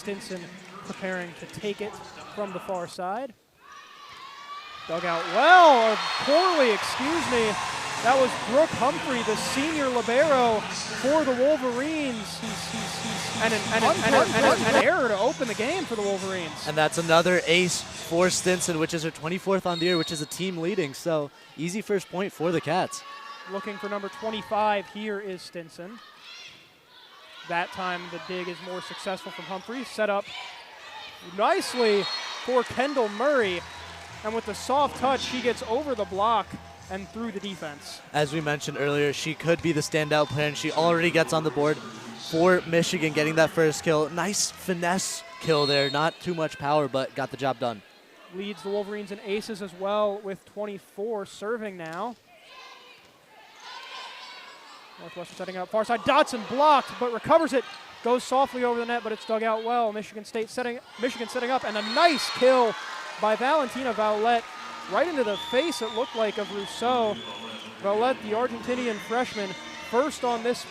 Stinson preparing to take it from the far side. Dug out well, or poorly, excuse me. That was Brooke Humphrey, the senior libero for the Wolverines. And an error to open the game for the Wolverines. And that's another ace for Stinson, which is her 24th on the year, which is a team leading. So easy first point for the Cats. Looking for number 25 here is Stinson. That time the dig is more successful from Humphrey. Set up nicely for Kendall Murray. And with the soft touch, she gets over the block and through the defense. As we mentioned earlier, she could be the standout player, and she already gets on the board for Michigan, getting that first kill. Nice finesse kill there. Not too much power, but got the job done. Leads the Wolverines in aces as well with 24, serving now. Northwestern setting up far side. Dotson blocked, but recovers it. Goes softly over the net, but it's dug out well. Michigan setting up, and a nice kill by Valentina Vaulette. Right into the face, it looked like, of Rousseau. Vaulette, the Argentinian freshman, second on this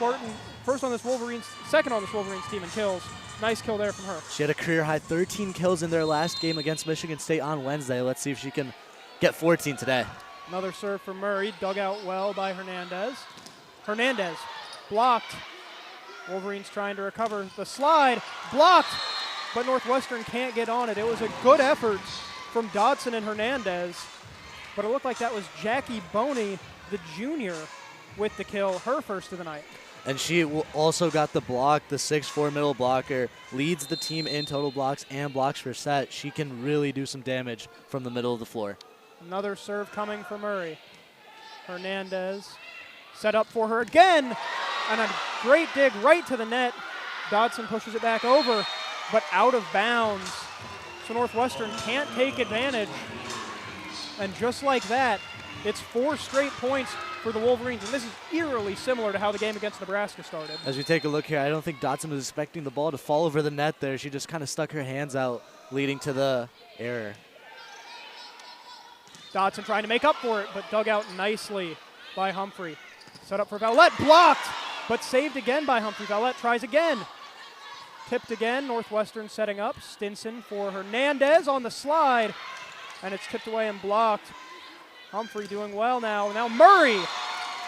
Wolverines team in kills. Nice kill there from her. She had a career high 13 kills in their last game against Michigan State on Wednesday. Let's see if she can get 14 today. Another serve for Murray, dug out well by Hernandez. Hernandez blocked. Wolverines trying to recover the slide, blocked, but Northwestern can't get on it. It was a good effort from Dodson and Hernandez, but it looked like that was Jackie Boney, the junior, with the kill, her first of the night. And she also got the block, the 6'4" middle blocker, leads the team in total blocks and blocks per set. She can really do some damage from the middle of the floor. Another serve coming for Murray. Hernandez set up for her again, and a great dig right to the net. Dodson pushes it back over, but out of bounds. So Northwestern can't take advantage. And just like that, it's 4 straight points for the Wolverines, and this is eerily similar to how the game against Nebraska started. As we take a look here, I don't think Dotson was expecting the ball to fall over the net there. She just kind of stuck her hands out, leading to the error. Dotson trying to make up for it, but dug out nicely by Humphrey. Set up for Vaulette, blocked, but saved again by Humphrey. Vaulette tries again. Tipped again, Northwestern setting up. Stinson for Hernandez on the slide, and it's tipped away and blocked. Humphrey doing well now. Now Murray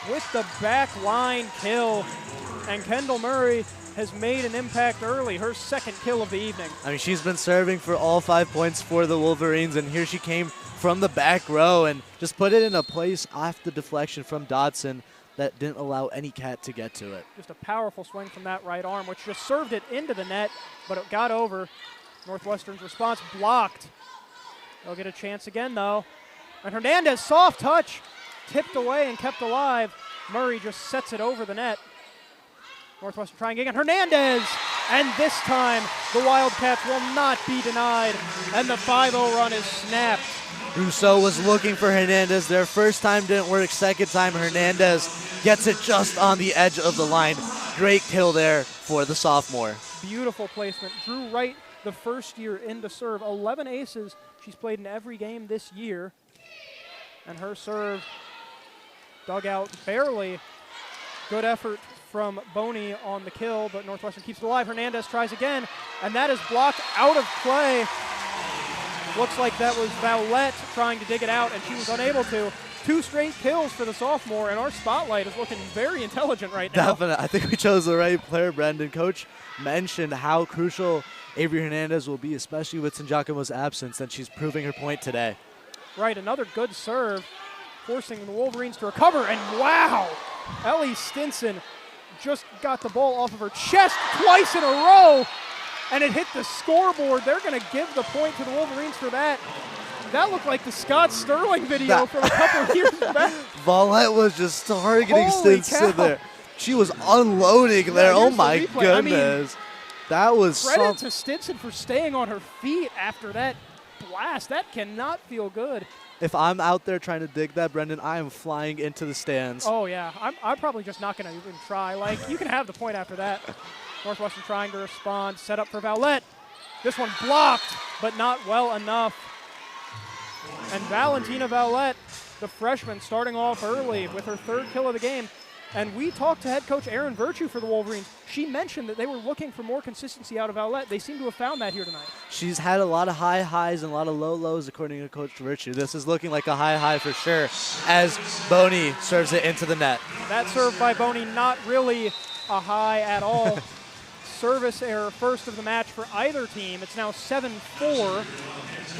with the back line kill, and Kendall Murray has made an impact early, her second kill of the evening. I mean, she's been serving for all 5 points for the Wolverines, and here she came from the back row and just put it in a place off the deflection from Dodson that didn't allow any Cat to get to it. Just a powerful swing from that right arm, which just served it into the net, but it got over. Northwestern's response blocked. They'll get a chance again, though. And Hernandez, soft touch, tipped away and kept alive. Murray just sets it over the net. Northwestern trying again. Hernandez! And this time, the Wildcats will not be denied, and the 5-0 run is snapped. Rousseau was looking for Hernandez. Their first time didn't work. Second time, Hernandez gets it just on the edge of the line. Great kill there for the sophomore. Beautiful placement. Drew Wright, the first year in to serve. 11 aces. She's played in every game this year. And her serve dug out barely. Good effort from Boney on the kill, but Northwestern keeps it alive. Hernandez tries again, and that is blocked out of play. Looks like that was Vaulette trying to dig it out, and she was unable to. 2 straight kills for the sophomore, and our spotlight is looking very intelligent right now. Definitely. I think we chose the right player, Brendan. Coach mentioned how crucial Averie Hernandez will be, especially with Sinjakomo's absence, and she's proving her point today. Right, another good serve, forcing the Wolverines to recover, and wow! Ellie Stinson just got the ball off of her chest twice in a row, and it hit the scoreboard. They're going to give the point to the Wolverines for that. That looked like the Scott Sterling video from a couple of years back. Vaulette was just targeting Stinson there. She was unloading there. Oh, my goodness. I mean, that was credit to Stinson for staying on her feet after that blast. That cannot feel good. If I'm out there trying to dig that, Brendan, I am flying into the stands. Oh, yeah. I'm probably just not going to even try. Like, you can have the point after that. Northwestern trying to respond. Set up for Vaulette. This one blocked, but not well enough. And Valentina Vaulette, the freshman, starting off early with her 3rd kill of the game. And we talked to head coach Erin Virtue for the Wolverines. She mentioned that they were looking for more consistency out of Vowlette. They seem to have found that here tonight. She's had a lot of high highs and a lot of low lows, according to Coach Virtue. This is looking like a high for sure as Boney serves it into the net. That serve by Boney, not really a high at all. Service error, first of the match for either team. It's now 7-4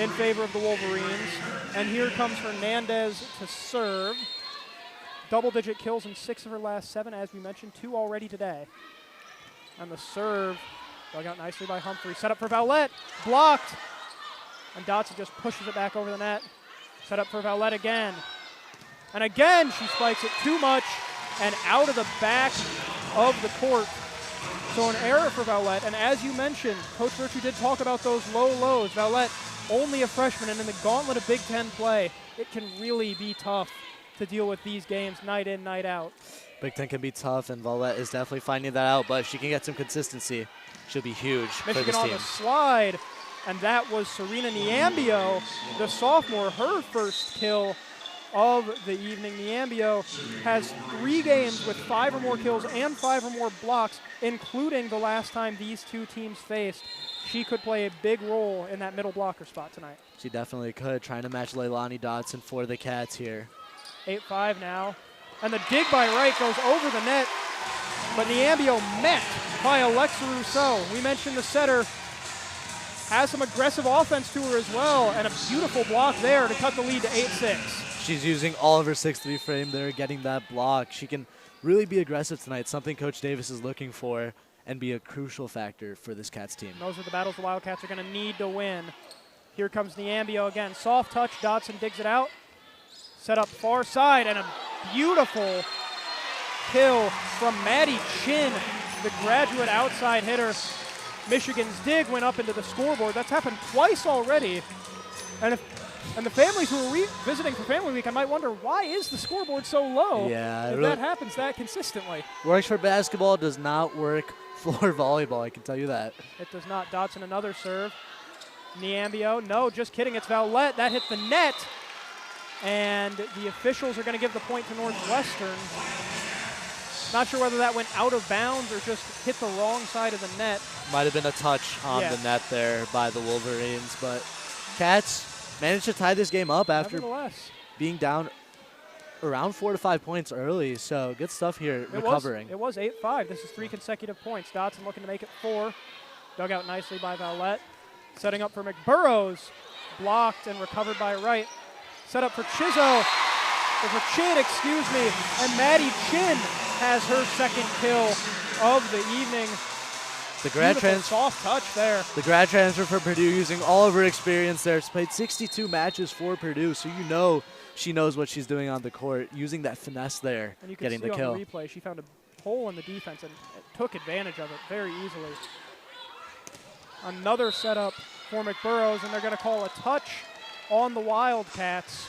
in favor of the Wolverines. And here comes Hernandez to serve. Double-digit kills in 6 of her last 7, as we mentioned, 2 already today. And the serve, dug out nicely by Humphrey. Set up for Vowlette, blocked. And Dotson just pushes it back over the net. Set up for Vowlette again. And again, she spikes it too much and out of the back of the court. So an error for Vowlette. And as you mentioned, Coach Virtue did talk about those low lows. Vowlette, only a freshman, and in the gauntlet of Big Ten play, it can really be tough to deal with these games night in, night out. Big Ten can be tough, and Vowlette is definitely finding that out, but if she can get some consistency, she'll be huge for Michigan this on team. the slide, and that was Serena Niambio, the sophomore, her first kill of the evening. Niambio has 3 games with 5 or more kills and 5 or more blocks, including the last time these two teams faced. She could play a big role in that middle blocker spot tonight. She definitely could, trying to match Leilani Dotson for the Cats here. 8-5 now. And the dig by Wright goes over the net, but Niambio met by Alexa Rousseau. We mentioned the setter has some aggressive offense to her as well, and a beautiful block there to cut the lead to 8-6. She's using all of her 6'3" frame there, getting that block. She can really be aggressive tonight, something Coach Davis is looking for, and be a crucial factor for this Cats team. Those are the battles the Wildcats are going to need to win. Here comes Niambio again. Soft touch, Dotson digs it out. Set up far side, and a beautiful kill from Maddy Chin, the graduate outside hitter. Michigan's dig went up into the scoreboard. That's happened twice already. And the families who are visiting for Family Week, I might wonder, why is the scoreboard so low? Yeah, if that happens that consistently. Works for basketball, does not work for volleyball, I can tell you that. It does not. Dotson another serve. Niambio, no, just kidding, it's Vowlette. That hit the net. And the officials are going to give the point to Northwestern. Not sure whether that went out of bounds or just hit the wrong side of the net. Might have been a touch on the net there by the Wolverines, but Cats managed to tie this game up after being down around 4 to 5 points early. So good stuff here, recovering. It was 8-5. This is 3 consecutive points. Dotson looking to make it 4. Dug out nicely by Vowlette. Setting up for McBurrows. Blocked and recovered by Wright. Set up for Chizzo, or for Chin, excuse me, and Maddy Chin has her second kill of the evening. The grad soft touch there. The grad transfer for Purdue, using all of her experience there. She's played 62 matches for Purdue, so you know she knows what she's doing on the court, using that finesse there, and you getting can the see kill. On the replay, she found a hole in the defense and took advantage of it very easily. Another setup for McBurrows, and they're going to call a touch on the Wildcats.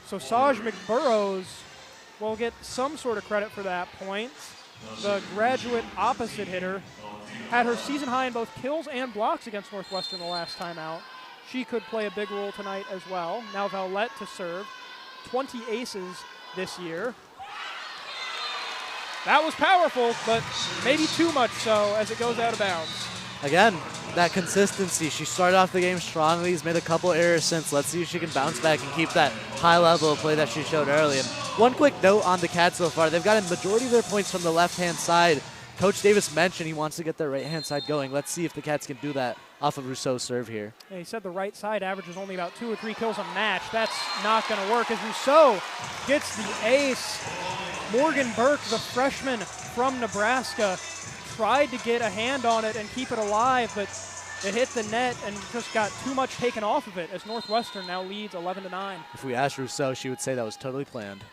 So Saj McBurrows will get some sort of credit for that point. The graduate opposite hitter had her season high in both kills and blocks against Northwestern the last time out. She could play a big role tonight as well. Now Vowlette to serve. 20 aces this year. That was powerful, but maybe too much so as it goes out of bounds. Again, that consistency. She started off the game strongly. She's made a couple errors since. Let's see if she can bounce back and keep that high level of play that she showed early. And one quick note on the Cats so far. They've got a majority of their points from the left-hand side. Coach Davis mentioned he wants to get their right-hand side going. Let's see if the Cats can do that off of Rousseau's serve here. Yeah, he said the right side averages only about 2 or 3 kills a match. That's not going to work as Rousseau gets the ace. Morgan Burke, the freshman from Nebraska, tried to get a hand on it and keep it alive, but it hit the net and just got too much taken off of it as Northwestern now leads 11-9. If we asked Rousseau, she would say that was totally planned.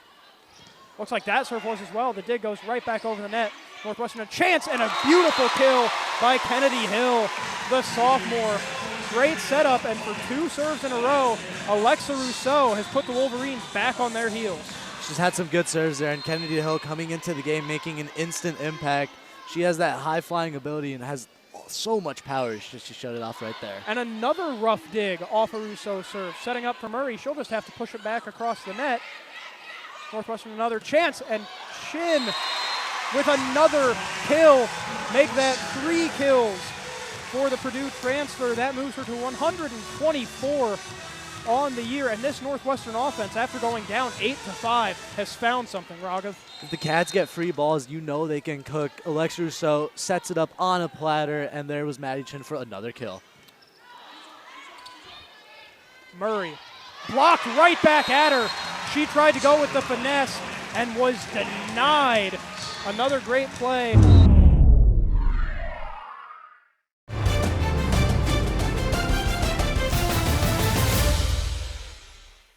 Looks like that serve was as well. The dig goes right back over the net. Northwestern a chance and a beautiful kill by Kennedy Hill, the sophomore. Great setup, and for 2 serves in a row, Alexa Rousseau has put the Wolverines back on their heels. She's had some good serves there, and Kennedy Hill coming into the game making an instant impact. She has that high-flying ability and has so much power. She showed it off right there. And another rough dig off a Rousseau serve. Setting up for Murray. She'll just have to push it back across the net. Northwestern another chance, and Chin with another kill. Make that 3 kills for the Purdue transfer. That moves her to 124 on the year. And this Northwestern offense, after going down 8-5, has found something, Raghav. If the Cats get free balls, you know they can cook. Alexa Rousseau sets it up on a platter, and there was Maddy Chin for another kill. Murray blocked right back at her. She tried to go with the finesse and was denied. Another great play.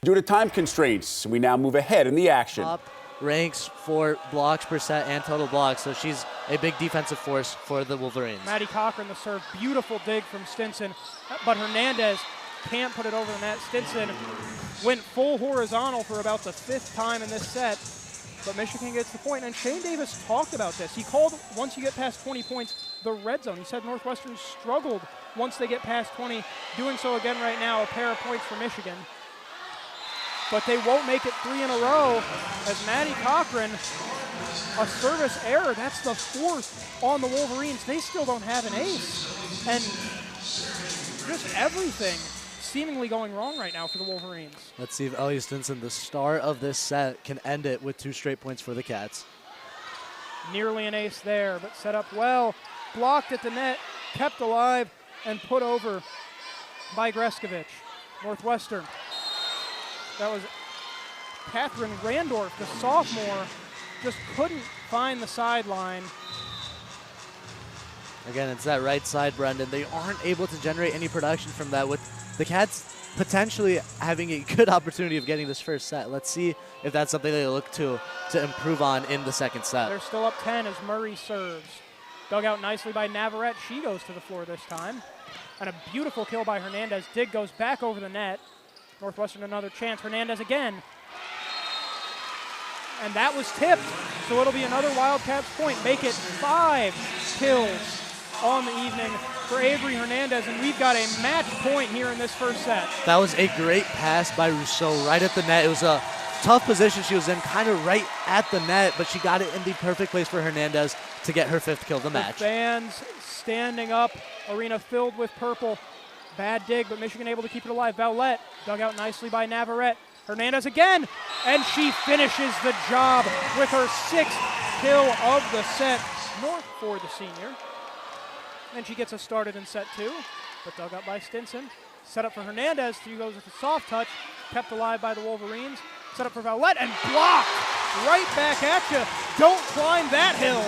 Due to time constraints, we now move ahead in the action. Top ranks for blocks per set and total blocks, so she's a big defensive force for the Wolverines. Maddie Cochran, the serve. Beautiful dig from Stinson, but Hernandez can't put it over the net. Stinson went full horizontal for about the 5th time in this set, but Michigan gets the point. And Shane Davis talked about this. He called, once you get past 20 points, the red zone. He said Northwestern struggled once they get past 20. Doing so again right now, a pair of points for Michigan. But they won't make it 3 in a row as Maddie Cochran, a service error. That's the 4th on the Wolverines. They still don't have an ace. And just everything seemingly going wrong right now for the Wolverines. Let's see if Ellie Stinson, the star of this set, can end it with 2 straight points for the Cats. Nearly an ace there, but set up well. Blocked at the net, kept alive, and put over by Greskovich. Northwestern. That was Catherine Randorf, the sophomore, just couldn't find the sideline. Again, it's that right side, Brendan. They aren't able to generate any production from that, with the Cats potentially having a good opportunity of getting this first set. Let's see if that's something they look to improve on in the second set. They're still up 10 as Murray serves. Dug out nicely by Navarrete. She goes to the floor this time. And a beautiful kill by Hernandez. Dig goes back over the net. Northwestern another chance. Hernandez again. And that was tipped. So it'll be another Wildcats point. Make it 5 kills on the evening for Averie Hernandez. And we've got a match point here in this first set. That was a great pass by Rousseau right at the net. It was a tough position she was in, kind of right at the net, but she got it in the perfect place for Hernandez to get her 5th kill of the match. Fans standing up. Arena filled with purple. Bad dig, but Michigan able to keep it alive. Vowlette dug out nicely by Navarrete. Hernandez again, and she finishes the job with her 6th kill of the set. North for the senior. And she gets us started in set 2, but dug out by Stinson. Set up for Hernandez. She goes with a soft touch, kept alive by the Wolverines. Set up for Vowlette and blocked right back at you. Don't climb that hill.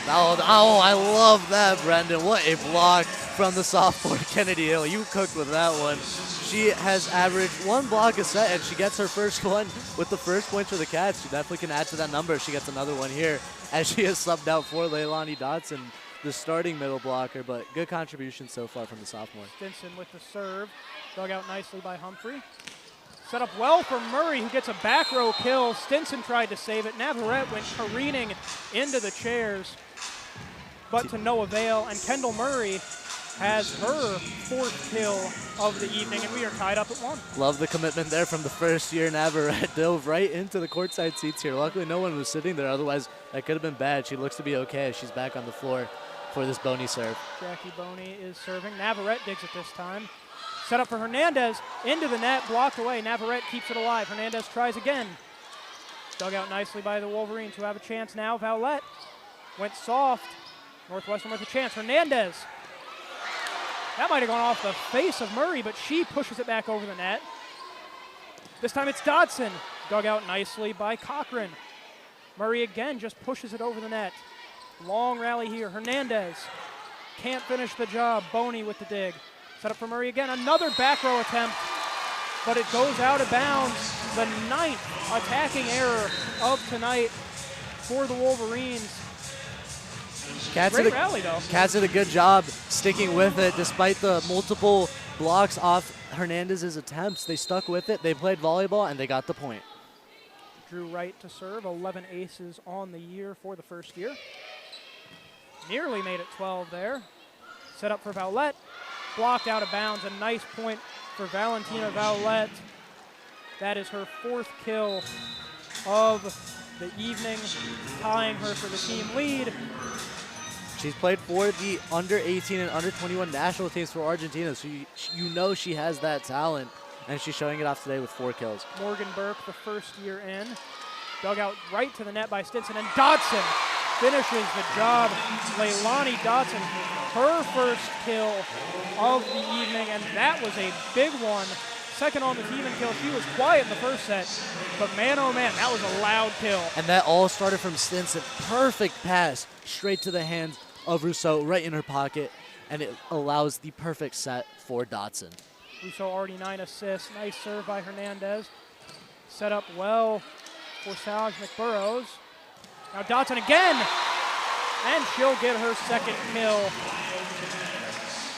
Oh, I love that, Brendan. What a block from the sophomore Kennedy Hill. You cooked with that one. She has averaged 1 block a set, and she gets her first one with the first point for the Cats. She definitely can add to that number if she gets another one here, as she has subbed out for Leilani Dotson, the starting middle blocker, but good contribution so far from the sophomore. Stinson with the serve. Dug out nicely by Humphrey. Set up well for Murray, who gets a back row kill. Stinson tried to save it. Navarrete went careening into the chairs, but to no avail. And Kendall Murray has her 4th kill of the evening, and we are tied up at 1. Love the commitment there from the first year. Navarrete dove right into the courtside seats here. Luckily, no one was sitting there. Otherwise, that could have been bad. She looks to be okay. She's back on the floor for this Boney serve. Jackie Boney is serving. Navarrete digs it this time. Set up for Hernandez, into the net, blocked away. Navarrete keeps it alive. Hernandez tries again. Dug out nicely by the Wolverines, who have a chance now. Vowlette went soft. Northwestern with a chance. Hernandez. That might have gone off the face of Murray, but she pushes it back over the net. This time it's Dodson. Dug out nicely by Cochran. Murray again just pushes it over the net. Long rally here. Hernandez can't finish the job. Boney with the dig. Set up for Murray again. Another back row attempt, but it goes out of bounds. The 9th attacking error of tonight for the Wolverines. Great rally, though. Cats did a good job sticking with it despite the multiple blocks off Hernandez's attempts. They stuck with it. They played volleyball, and they got the point. Drew Wright to serve. 11 aces on the year for the first year. Nearly made it 12 there. Set up for Vowlette. Blocked out of bounds. A nice point for Valentina Vowlette. That is her 4th kill of the evening, tying her for the team lead. She's played for the under 18 and under 21 national teams for Argentina, so you know she has that talent, and she's showing it off today with 4 kills. Morgan Burke, the first year in, dug out right to the net by Stinson, and Dodson finishes the job. Leilani Dodson, her first kill of the evening, and that was a big one. Second on the team in kill. She was quiet in the first set, but man, oh man, that was a loud kill. And that all started from Stinson. Perfect pass straight to the hands of Rousseau, right in her pocket, and it allows the perfect set for Dodson. Rousseau already 9 assists. Nice serve by Hernandez. Set up well for Saj McBurrows. Now Dodson again, and she'll get her second kill.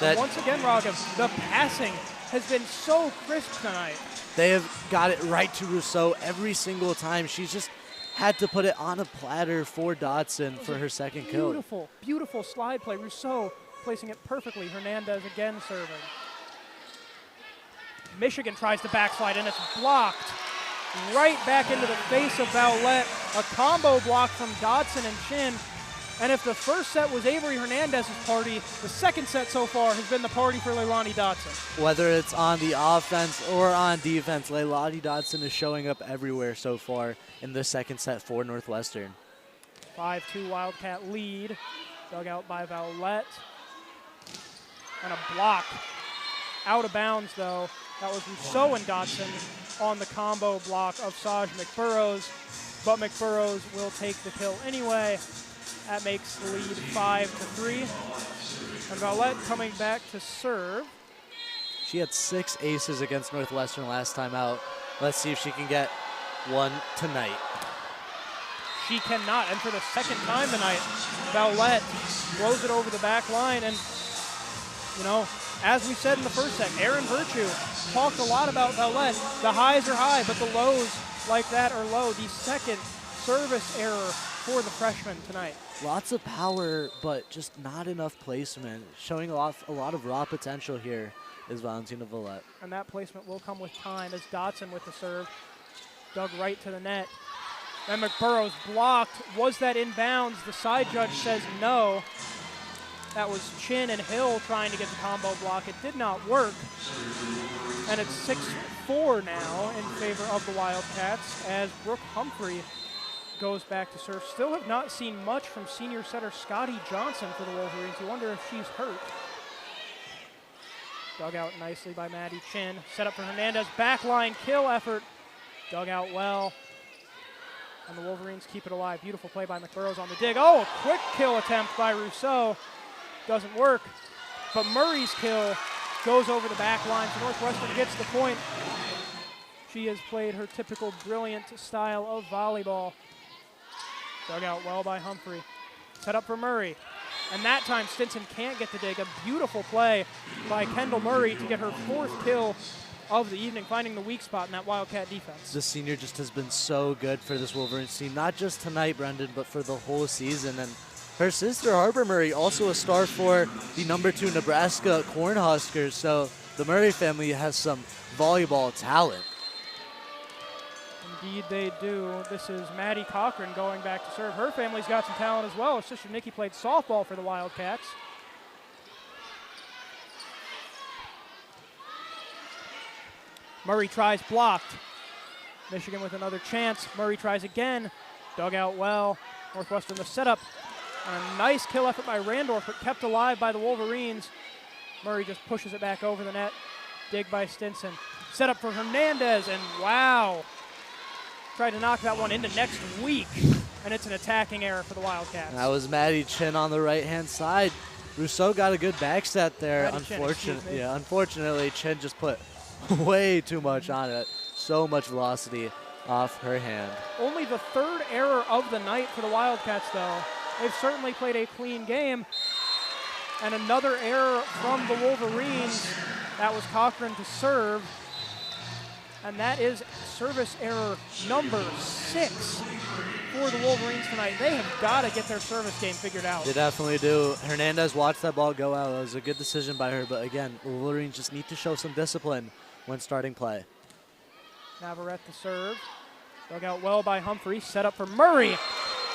And once again, Raghav, the passing has been so crisp tonight. They have got it right to Rousseau every single time. She's just had to put it on a platter for Dodson for her second kill. Beautiful, beautiful slide play. Rousseau placing it perfectly. Hernandez again serving. Michigan tries to backslide, and it's blocked right back into the face of Vowlette. A combo block from Dodson and Chin. And if the first set was Averie Hernandez's party, the second set so far has been the party for Leilani Dodson. Whether it's on the offense or on defense, Leilani Dodson is showing up everywhere so far in the second set for Northwestern. 5-2 Wildcat lead. Dug out by Vowlette. And a block. Out of bounds, though. That was Rousseau and Dodson on the combo block of Saj McBurrows. But McBurrows will take the kill anyway. That makes the lead 5-3. And Vowlette coming back to serve. She had 6 aces against Northwestern last time out. Let's see if she can get one tonight. She cannot, and for the second time tonight, Vowlette throws it over the back line. And, you know, as we said in the first set, Aaron Virtue talked a lot about Vowlette. The highs are high, but the lows like that are low. The second service error for the freshman tonight. Lots of power, but just not enough placement. Showing off a lot of raw potential here is Valentina Vowlette. And that placement will come with time as Dodson with the serve. Dug right to the net. Then McBurrows blocked. Was that inbounds? The side judge says no. That was Chin and Hill trying to get the combo block. It did not work. And it's 6-4 now in favor of the Wildcats as Brooke Humphrey goes back to serve. Still have not seen much from senior setter Scotty Johnson for the Wolverines. You wonder if she's hurt. Dug out nicely by Maddy Chin. Set up for Hernandez. Backline kill effort. Dug out well. And the Wolverines keep it alive. Beautiful play by McBurrows on the dig. Oh, a quick kill attempt by Rousseau. Doesn't work. But Murray's kill goes over the back line. So Northwestern gets the point. She has played her typical brilliant style of volleyball. Dug out well by Humphrey. Set up for Murray. And that time Stinson can't get the dig. A beautiful play by Kendall Murray to get her 4th kill of the evening, finding the weak spot in that Wildcat defense. The senior just has been so good for this Wolverines team, not just tonight, Brendan, but for the whole season. And her sister, Harbor Murray, also a star for the #2 Nebraska Cornhuskers. So the Murray family has some volleyball talent. Indeed they do. This is Maddie Cochran going back to serve. Her family's got some talent as well. Her sister Nikki played softball for the Wildcats. Murray tries, blocked. Michigan with another chance. Murray tries again. Dug out well. Northwestern the setup. And a nice kill effort by Randorf, but kept alive by the Wolverines. Murray just pushes it back over the net. Dig by Stinson. Set up for Hernandez, and wow. Tried to knock that one into next week, and it's an attacking error for the Wildcats. That was Maddy Chin on the right-hand side. Rousseau got a good back set there. Unfortunately, Chin just put way too much on it. So much velocity off her hand. Only the 3rd error of the night for the Wildcats, though. They've certainly played a clean game. And another error from the Wolverines. That was Cochran to serve. And that is service error number 6 for the Wolverines tonight. They have got to get their service game figured out. They definitely do. Hernandez watched that ball go out. It was a good decision by her, but again, the Wolverines just need to show some discipline when starting play. Navarrete to serve. Dug out well by Humphrey, set up for Murray,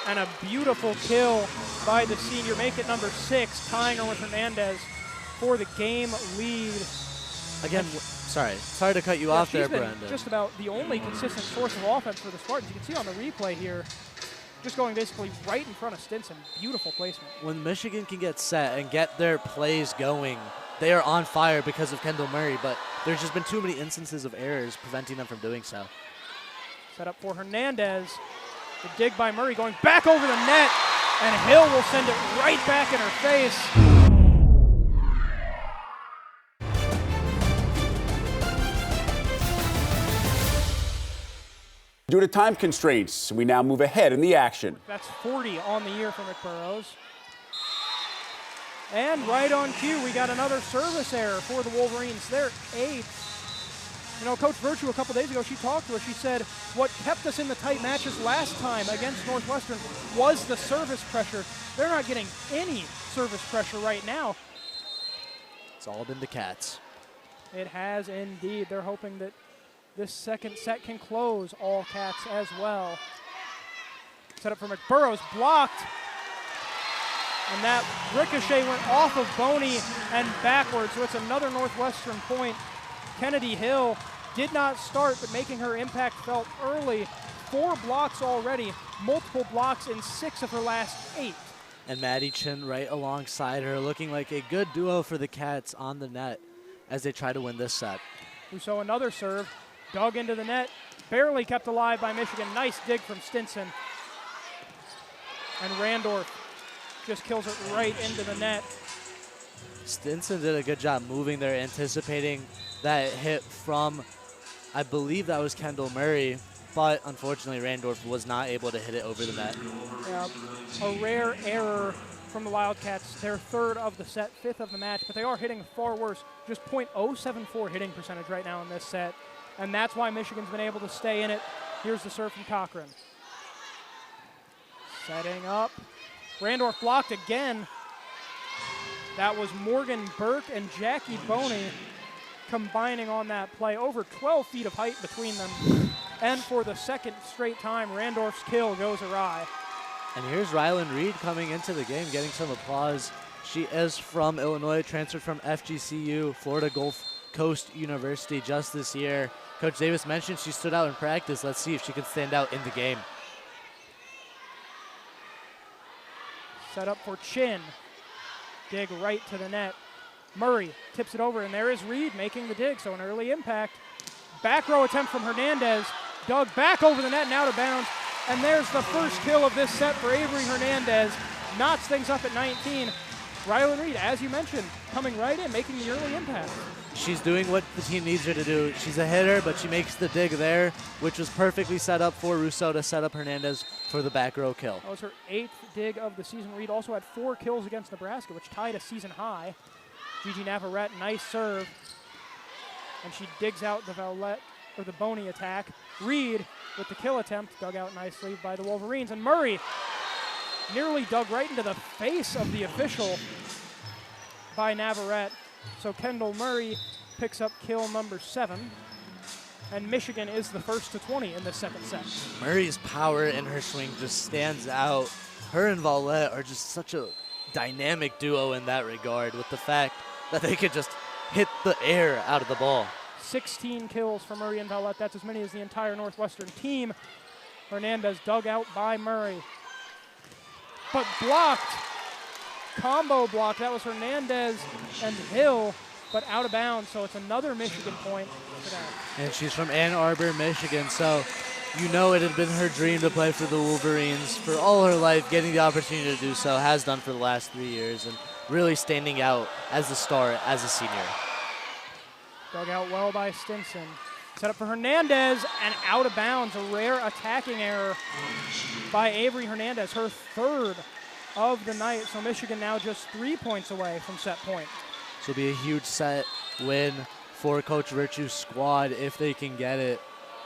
and a beautiful kill by the senior. Make it number 6, tying her with Hernandez for the game lead. Again, sorry to cut you off there, Brendan. She's been just about the only consistent source of offense for the Spartans. You can see on the replay here, just going basically right in front of Stinson. Beautiful placement. When Michigan can get set and get their plays going, they are on fire because of Kendall Murray, but there's just been too many instances of errors preventing them from doing so. Set up for Hernandez. The dig by Murray going back over the net, and Hill will send it right back in her face. Due to time constraints, we now move ahead in the action. That's 40 on the year for McBurrows. And right on cue, we got another service error for the Wolverines. They're 8th. You know, Coach Virtue a couple days ago, she talked to us. She said what kept us in the tight matches last time against Northwestern was the service pressure. They're not getting any service pressure right now. It's all been the Cats. It has indeed. They're hoping that this second set can close all Cats as well. Set up for McBurrows, blocked. And that ricochet went off of Boney and backwards, so it's another Northwestern point. Kennedy Hill did not start, but making her impact felt early. 4 blocks already, multiple blocks in 6 of her last 8. And Maddy Chin right alongside her, looking like a good duo for the Cats on the net as they try to win this set. Rousseau another serve, dug into the net, barely kept alive by Michigan. Nice dig from Stinson. And Randorf just kills it right into the net. Stinson did a good job moving there, anticipating that hit from, I believe that was Kendall Murray, but unfortunately Randorf was not able to hit it over the net. Yeah, a rare error from the Wildcats, their 3rd of the set, 5th of the match, but they are hitting far worse. Just .074 hitting percentage right now in this set, and that's why Michigan's been able to stay in it. Here's the serve from Cochran. Setting up. Randorf blocked again. That was Morgan Burke and Jackie Boney combining on that play. Over 12 feet of height between them. And for the second straight time, Randorf's kill goes awry. And here's Rylan Reed coming into the game, getting some applause. She is from Illinois, transferred from FGCU, Florida Gulf Coast University just this year. Coach Davis mentioned she stood out in practice. Let's see if she can stand out in the game. Set up for Chin. Dig right to the net. Murray tips it over, and there is Reed making the dig, so an early impact. Back row attempt from Hernandez. Dug back over the net and out of bounds. And there's the first kill of this set for Averie Hernandez. Knots things up at 19. Rylan Reed, as you mentioned, coming right in, making the early impact. She's doing what the team needs her to do. She's a hitter, but she makes the dig there, which was perfectly set up for Rousseau to set up Hernandez for the back row kill. That was her 8th dig of the season. Reed also had 4 kills against Nebraska, which tied a season high. Gigi Navarrete, nice serve. And she digs out the Vallette, or the Boney attack. Reed with the kill attempt, dug out nicely by the Wolverines. And Murray nearly dug right into the face of the official by Navarrete. So Kendall Murray picks up kill number 7. And Michigan is the first to 20 in the second set. Murray's power in her swing just stands out. Her and Vallette are just such a dynamic duo in that regard, with the fact that they could just hit the air out of the ball. 16 kills for Murray and Vallette. That's as many as the entire Northwestern team. Hernandez dug out by Murray. But blocked. Combo block. That was Hernandez and Hill, but out of bounds. So it's another Michigan point today. And she's from Ann Arbor, Michigan. So you know it had been her dream to play for the Wolverines for all her life. Getting the opportunity to do so, has done for the last 3 years, and really standing out as the star as a senior. Dug out well by Stinson. Set up for Hernandez and out of bounds. A rare attacking error by Averie Hernandez, her 3rd of the night. So Michigan now just 3 points away from set point. This will be a huge set win for Coach Virtue's squad if they can get it.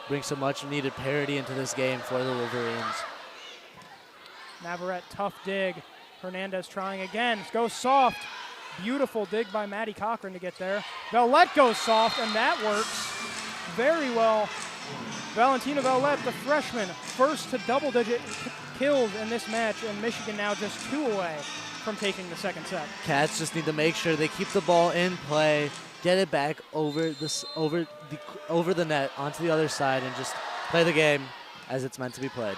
Bring some much needed parity into this game for the Wolverines. Navarrete, tough dig. Hernandez trying again. Goes soft. Beautiful dig by Maddie Cochran to get there. Vallette goes soft, and that works very well Valentina Vallette, the freshman, first to double-digit kills in this match, and Michigan now just 2 away from taking the second set. Cats just need to make sure they keep the ball in play, get it back over the net onto the other side, and just play the game as it's meant to be played.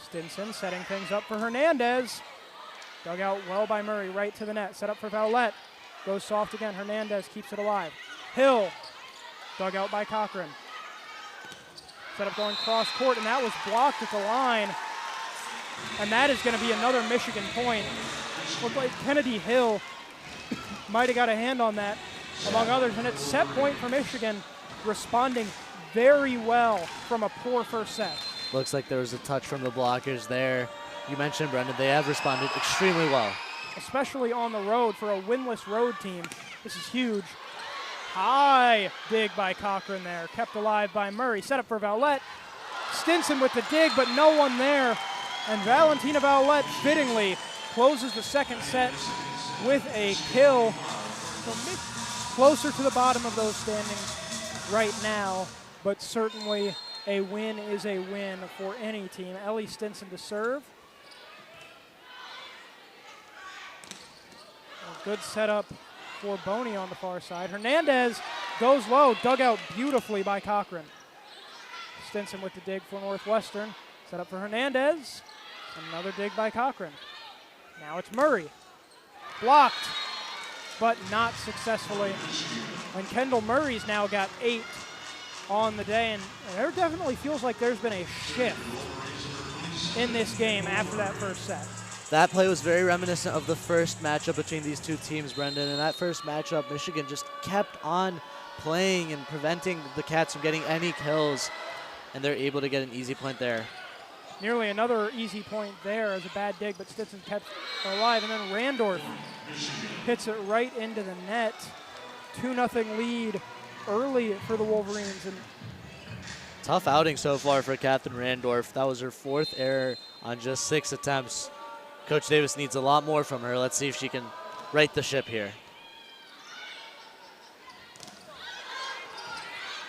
Stinson setting things up for Hernandez. Dug out well by Murray, right to the net. Set up for Vallette. Goes soft again. Hernandez keeps it alive. Hill, dug out by Cochran. Set up going cross court, and that was blocked at the line. And that is going to be another Michigan point. Looked like Kennedy Hill might have got a hand on that, among others. And it's set point for Michigan, responding very well from a poor first set. Looks like there was a touch from the blockers there. You mentioned, Brendan, they have responded extremely well. Especially on the road for a winless road team. This is huge. High dig by Cochran there. Kept alive by Murray. Set up for Vallette. Stinson with the dig, but no one there. And Valentina Vallette fittingly closes the second set with a kill. Closer to the bottom of those standings right now, but certainly a win is a win for any team. Ellie Stinson to serve. A good setup for Boney on the far side. Hernandez goes low, dug out beautifully by Cochran. Stinson with the dig for Northwestern. Set up for Hernandez. Another dig by Cochran. Now it's Murray. Blocked, but not successfully. And Kendall Murray's now got 8 on the day, and there definitely feels like there's been a shift in this game after that first set. That play was very reminiscent of the first matchup between these two teams, Brendan. In that first matchup, Michigan just kept on playing and preventing the Cats from getting any kills, and they're able to get an easy point there. Nearly another easy point there as a bad dig, but Stinson kept it alive. And then Randorf hits it right into the net. 2-0 lead early for the Wolverines. And tough outing so far for Catherine Randorf. That was her 4th error on just 6 attempts. Coach Davis needs a lot more from her. Let's see if she can right the ship here.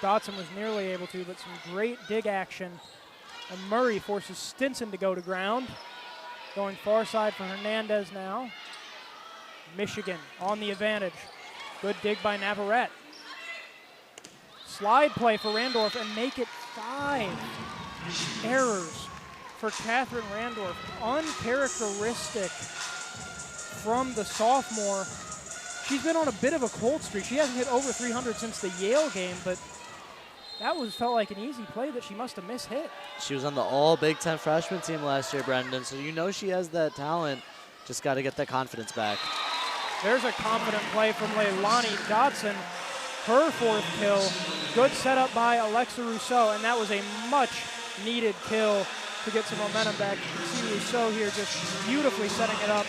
Dotson was nearly able to, but some great dig action. And Murray forces Stinson to go to ground. Going far side for Hernandez now. Michigan on the advantage. Good dig by Navarrete. Slide play for Randorf and make it 5 errors for Catherine Randorf. Uncharacteristic from the sophomore. She's been on a bit of a cold streak. She hasn't hit over 300 since the Yale game, but that felt like an easy play that she must have mishit. She was on the all Big Ten freshman team last year, Brendan, so you know she has that talent. Just got to get that confidence back. There's a confident play from Leilani Dotson. Her 4th kill. Good setup by Alexa Rousseau, and that was a much-needed kill to get some momentum back. You can see Rousseau here just beautifully setting it up.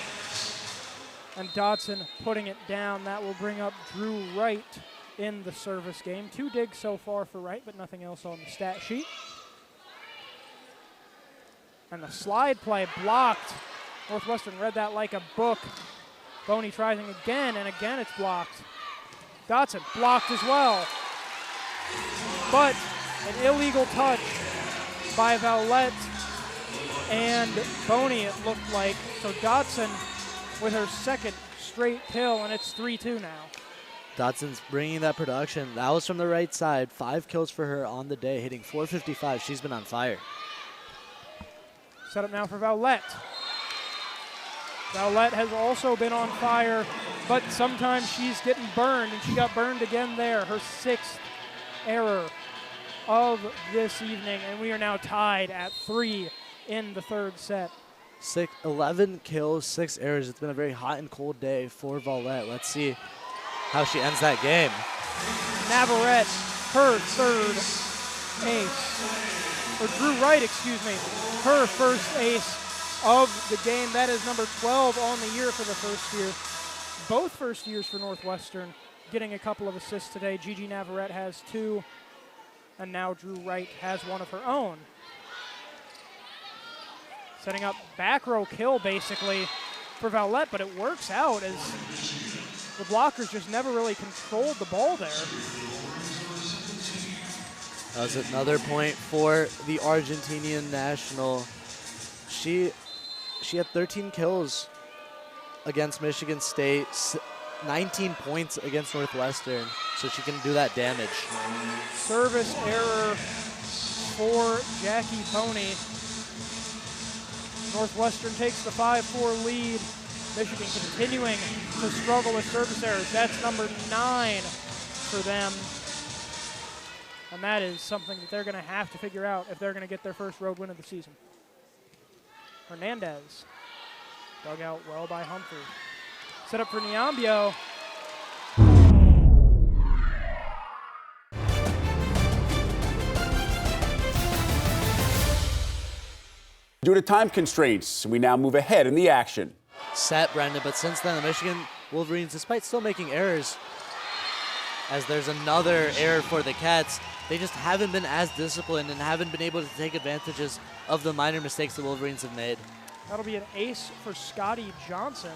And Dotson putting it down. That will bring up Drew Wright in the service game. 2 digs so far for Wright, but nothing else on the stat sheet. And the slide play blocked. Northwestern read that like a book. Boney tries it again, and again it's blocked. Dotson blocked as well. But an illegal touch by Vallette and Boney, it looked like. So Dotson with her 2nd straight kill, and it's 3-2 now. Dotson's bringing that production. That was from the right side. 5 kills for her on the day, hitting .455. She's been on fire. Set up now for Vallette. Vallette has also been on fire, but sometimes she's getting burned, and she got burned again there. Her 6th error of this evening, and we are now tied at 3 in the 3rd set. 11 kills, 6 errors. It's been a very hot and cold day for Vallette. Let's see how she ends that game. Navarrete, her 3rd ace. Or Drew Wright, excuse me. Her 1st ace of the game. That is number 12 on the year for the first year. Both first years for Northwestern getting a couple of assists today. Gigi Navarrete has 2, and now Drew Wright has 1 of her own. Setting up back row kill basically for Vallette, but it works out as the blockers just never really controlled the ball there. That was another point for the Argentinian national. She had 13 kills against Michigan State, 19 points against Northwestern, so she can do that damage. Service error for Jackie Pony. Northwestern takes the 5-4 lead. Michigan continuing to struggle with service errors. That's number 9 for them. And that is something that they're going to have to figure out if they're going to get their first road win of the season. Hernandez, dug out well by Humphrey. Set up for Niambio. Due to time constraints, we now move ahead in the action. Set, Brendan, but since then, the Michigan Wolverines, despite still making errors, as there's another error for the Cats, they just haven't been as disciplined and haven't been able to take advantages of the minor mistakes the Wolverines have made. That'll be an ace for Scotty Johnson,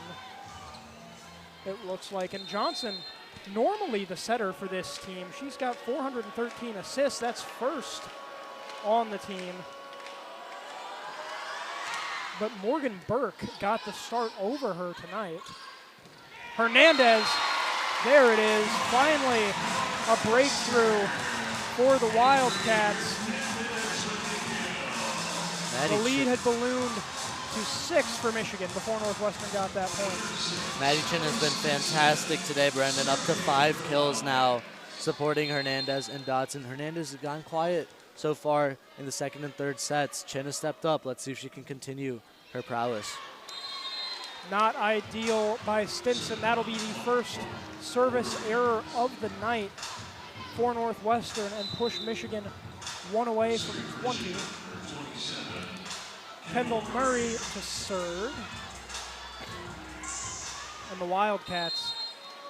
it looks like. And Johnson, normally the setter for this team. She's got 413 assists. That's first on the team. But Morgan Burke got the start over her tonight. Hernandez, there it is. Finally, a breakthrough for the Wildcats. Maddy The lead had ballooned to 6 for Michigan before Northwestern got that point. Maddy Chin has been fantastic today, Brendan. Up to 5 kills now, supporting Hernandez and Dotson. Hernandez has gone quiet so far in the second and third sets. Chin has stepped up. Let's see if she can continue her prowess. Not ideal by Stinson. That'll be the first service error of the night for Northwestern and push Michigan 1 away from 20. Kendall Murray to serve. And the Wildcats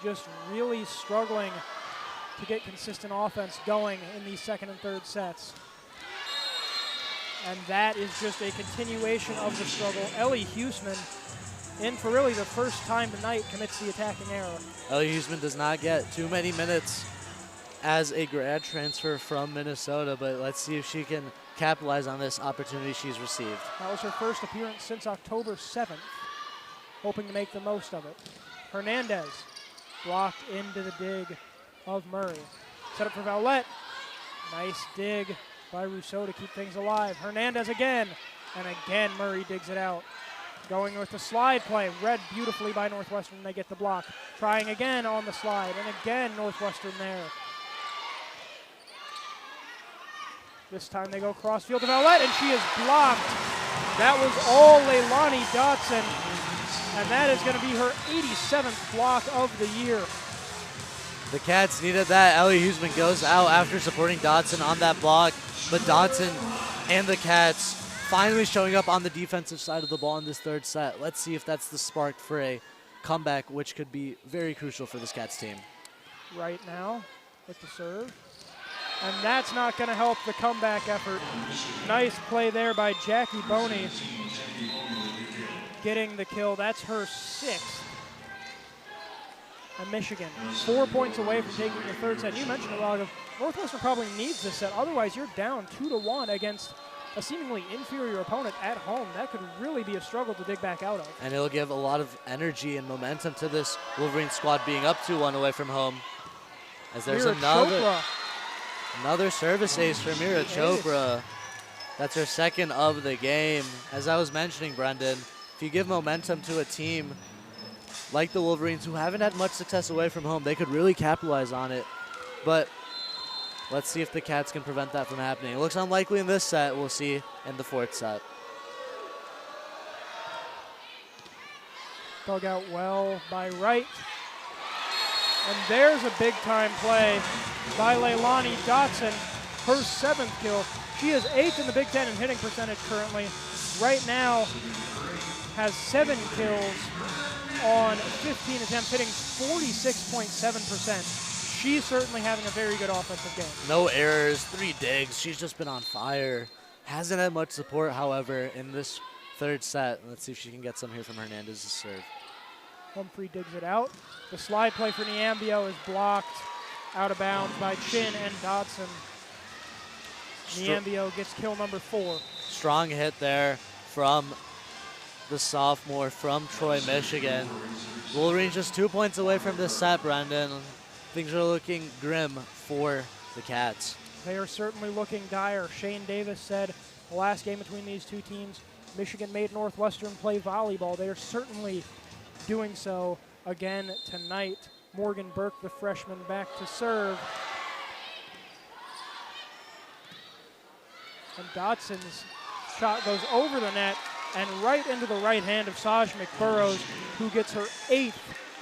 just really struggling to get consistent offense going in these second and third sets. And that is just a continuation of the struggle. Ellie Huseman, in for really the first time tonight, commits the attacking error. Ellie Huseman does not get too many minutes as a grad transfer from Minnesota, but let's see if she can capitalize on this opportunity she's received. That was her first appearance since October 7th, hoping to make the most of it. Hernandez blocked into the dig of Murray. Set up for Vowlette. Nice dig by Rousseau to keep things alive. Hernandez again, and again Murray digs it out. Going with the slide play, read beautifully by Northwestern, they get the block. Trying again on the slide, and again Northwestern there. This time they go crossfield to Vowlette, and she is blocked. That was all Leilani Dotson, and that is going to be her 87th block of the year. The Cats needed that. Ellie Huseman goes out after supporting Dotson on that block, but Dotson and the Cats finally showing up on the defensive side of the ball in this third set. Let's see if that's the spark for a comeback, which could be very crucial for this Cats team. Right now with the serve. And that's not going to help the comeback effort. Nice play there by Jackie Boney, getting the kill. That's her 6th. And Michigan 4 points away from taking the third set. You mentioned a while ago, Northwestern probably needs this set. Otherwise, you're down 2-1 against a seemingly inferior opponent at home. That could really be a struggle to dig back out of. And it'll give a lot of energy and momentum to this Wolverine squad being up 2-1 away from home. As there's another service ace for Mira Chopra. That's her 2nd of the game. As I was mentioning, Brendan, if you give momentum to a team like the Wolverines, who haven't had much success away from home, they could really capitalize on it. But let's see if the Cats can prevent that from happening. It looks unlikely in this set. We'll see in the 4th set. Dug out well by Wright. And there's a big-time play by Leilani Dotson, her 7th kill. She is 8th in the Big Ten in hitting percentage currently. Right now has 7 kills on 15 attempts, hitting 46.7%. She's certainly having a very good offensive game. No errors, 3 digs. She's just been on fire. Hasn't had much support, however, in this 3rd set. Let's see if she can get some here from Hernandez's serve. Humphrey digs it out. The slide play for Niambio is blocked out of bounds by Chin and Dotson. Niembio gets kill number 4. Strong hit there from the sophomore from Troy, Michigan. Wolverines just 2 points away from this set, Brendan. Things are looking grim for the Cats. They are certainly looking dire. Shane Davis said the last game between these two teams, Michigan made Northwestern play volleyball. They are certainly doing so again tonight. Morgan Burke, the freshman, back to serve. And Dotson's shot goes over the net and right into the right hand of Saj McBurrows, who gets her 8th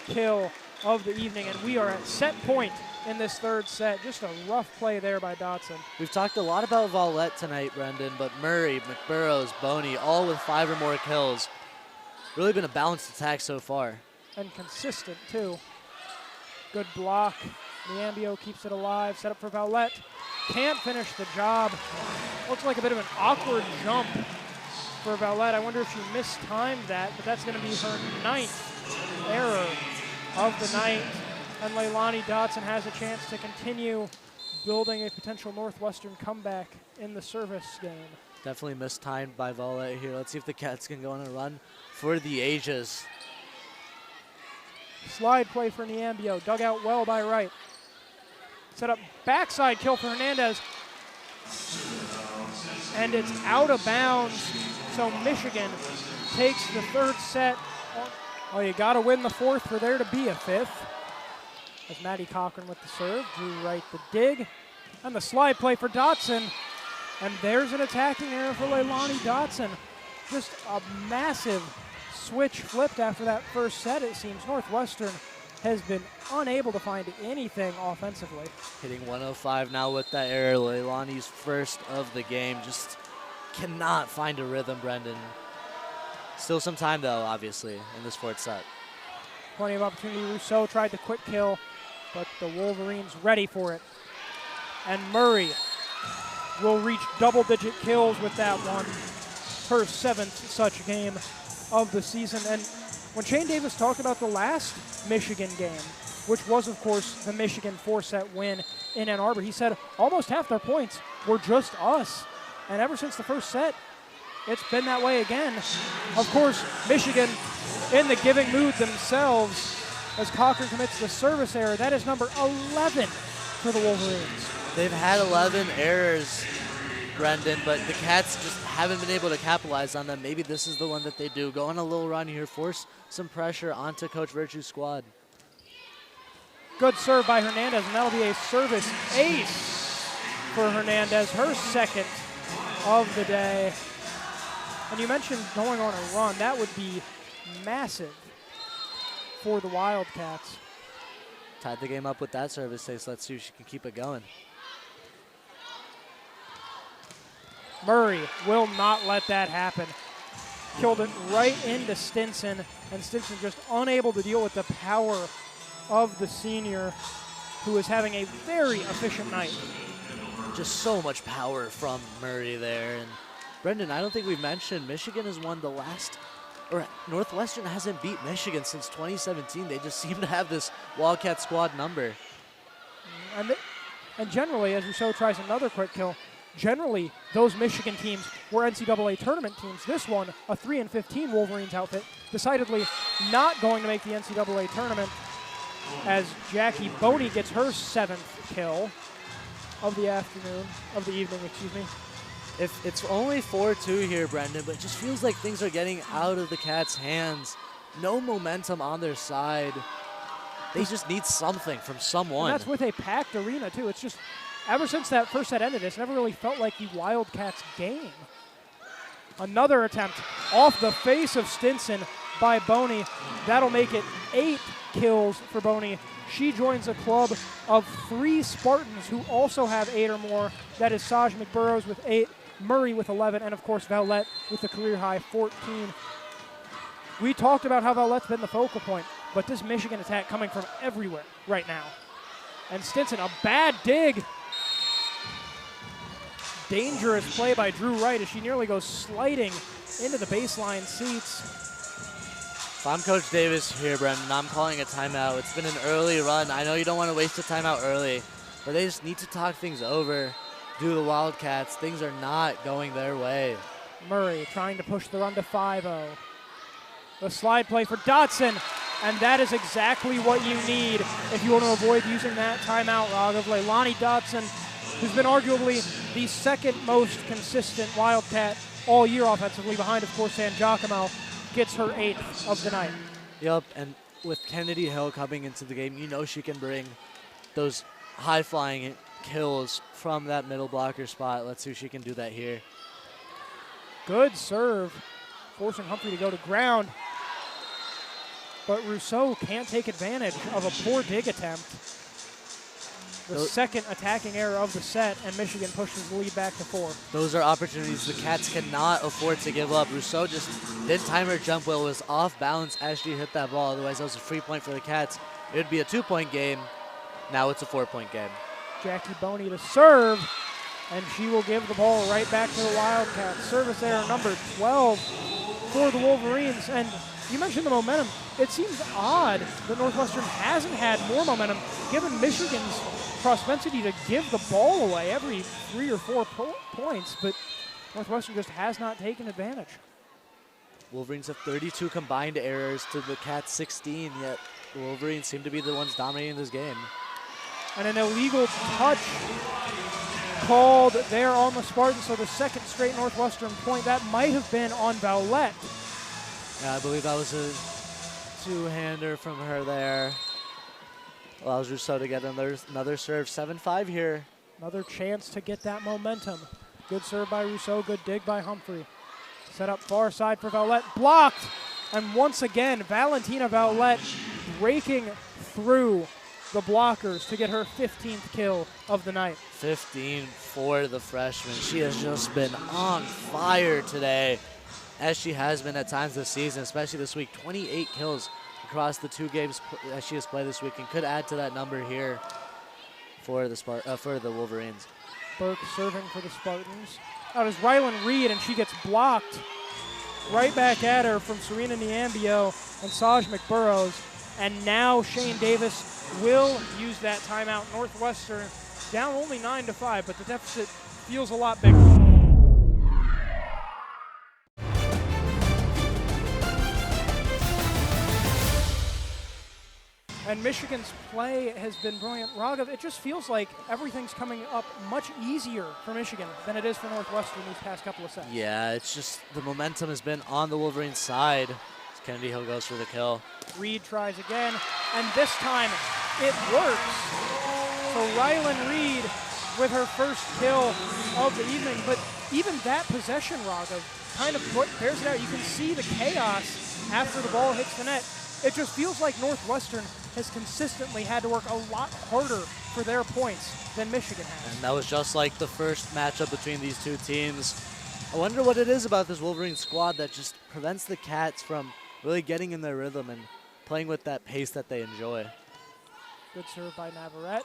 kill of the evening. And we are at set point in this third set. Just a rough play there by Dotson. We've talked a lot about Volleyball tonight, Brendan, but Murray, McBurrows, Boney, all with 5 or more kills. Really been a balanced attack so far. And consistent, too. Good block. Niembio keeps it alive. Set up for Vowlette. Can't finish the job. Looks like a bit of an awkward jump for Vowlette. I wonder if she mistimed that, but that's going to be her 9th error of the night. And Leilani Dotson has a chance to continue building a potential Northwestern comeback in the service game. Definitely mistimed by Volleyball here. Let's see if the Cats can go on a run for the ages. Slide play for Niembio, dug out well by Wright. Set up backside kill for Hernandez. And it's out of bounds, so Michigan takes the third set. Oh, you gotta win the 4th for there to be a 5th. As Maddy Cochran with the serve, Drew Wright the dig, and the slide play for Dotson. And there's an attacking error for Leilani Dotson. Just a massive switch flipped after that first set, it seems. Northwestern has been unable to find anything offensively. Hitting 105 now with that error. Leilani's first of the game. Just cannot find a rhythm, Brendan. Still some time, though, obviously, in this 4th set. Plenty of opportunity. Rousseau tried to quick kill, but the Wolverines ready for it. And Murray will reach double-digit kills with that one. Her 7th such game of the season. And when Shane Davis talked about the last Michigan game, which was, of course, the Michigan 4-set win in Ann Arbor, he said almost half their points were just us. And ever since the first set, it's been that way again. Of course, Michigan in the giving mood themselves as Cochran commits the service error. That is number 11 for the Wolverines. They've had 11 errors, Brendan, but the Cats just haven't been able to capitalize on them. Maybe this is the one that they do. Go on a little run here, force some pressure onto Coach Virtue's squad. Good serve by Hernandez, and that'll be a service ace for Hernandez, her 2nd of the day. And you mentioned going on a run. That would be massive for the Wildcats. Tied the game up with that service ace. Let's see if she can keep it going. Murray will not let that happen. Killed it right into Stinson, and Stinson just unable to deal with the power of the senior, who is having a very efficient night. Just so much power from Murray there. And Brendan, I don't think we've mentioned Michigan has won the last, or Northwestern hasn't beat Michigan since 2017. They just seem to have this Wildcat squad number. And generally, as Rousseau tries another quick kill, generally those Michigan teams were NCAA tournament teams. This one, a 3-15 Wolverines outfit, decidedly not going to make the NCAA tournament, as Jackie Boney gets her 7th kill of the evening, excuse me. If it's only 4-2 here, Brendan, but it just feels like things are getting out of the Cats' hands. No momentum on their side. They just need something from someone. And that's with a packed arena, too. It's just, ever since that first set ended, it's never really felt like the Wildcats' game. Another attempt off the face of Stinson by Boney. That'll make it 8 kills for Boney. She joins a club of 3 Spartans who also have 8 or more. That is Saj McBurrows with 8, Murray with 11, and of course Vowlette with the career-high 14. We talked about how Vowlette's been the focal point, but this Michigan attack coming from everywhere right now. And Stinson, a bad dig. Dangerous play by Drew Wright as she nearly goes sliding into the baseline seats. If I'm Coach Davis here, Brendan, I'm calling a timeout. It's been an early run. I know you don't want to waste a timeout early, but they just need to talk things over. do the Wildcats. Things are not going their way. Murray trying to push the run to 5-0. The slide play for Dotson, and that is exactly what you need if you want to avoid using that timeout, Raghav. Leilani Dotson, who's been arguably the second most consistent Wildcat all year offensively, behind, of course, San Giacomo, gets her 8th of the night. Yep, and with Kennedy Hill coming into the game, you know she can bring those high-flying kills from that middle blocker spot. Let's see if she can do that here. Good serve, forcing Humphrey to go to ground. But Rousseau can't take advantage of a poor dig attempt. The second attacking error of the set, and Michigan pushes the lead back to 4. Those are opportunities the Cats cannot afford to give up. Rousseau just didn't time her jump well, was off balance as she hit that ball. Otherwise, that was a free point for the Cats. It would be a 2-point game. Now it's a 4-point game. Jackie Boney to serve, and she will give the ball right back to the Wildcats. Service error number 12 for the Wolverines. And you mentioned the momentum. It seems odd that Northwestern hasn't had more momentum, given Michigan's propensity to give the ball away every 3 or 4 points, but Northwestern just has not taken advantage. Wolverines have 32 combined errors to the Cats 16, yet the Wolverines seem to be the ones dominating this game. And an illegal touch called there on the Spartans, so the second straight Northwestern point. That might have been on Vowlette. Yeah, I believe that was a two-hander from her there. Allows Rousseau to get another serve. 7-5 here. Another chance to get that momentum. Good serve by Rousseau, good dig by Humphrey. Set up far side for Vowlette, blocked. And once again, Valentina Vowlette breaking through the blockers to get her 15th kill of the night. 15 for the freshman. She has just been on fire today, as she has been at times this season, especially this week. 28 kills across the 2 games that she has played this week, and could add to that number here for the Wolverines. Burke serving for the Spartans. Out is Rylan Reed, and she gets blocked right back at her from Serena Niambio and Saj McBurrows. And now Shane Davis will use that timeout. Northwestern down only 9-5, but the deficit feels a lot bigger. And Michigan's play has been brilliant. Raghav, it just feels like everything's coming up much easier for Michigan than it is for Northwestern these past couple of sets. Yeah, it's just the momentum has been on the Wolverines' side. Kennedy Hill goes for the kill. Reed tries again, and this time it works. So Rylan Reed with her first kill of the evening, but even that possession, Raghav, kind of bears it out. You can see the chaos after the ball hits the net. It just feels like Northwestern has consistently had to work a lot harder for their points than Michigan has. And that was just like the first matchup between these two teams. I wonder what it is about this Wolverine squad that just prevents the Cats from really getting in their rhythm and playing with that pace that they enjoy. Good serve by Navarrete.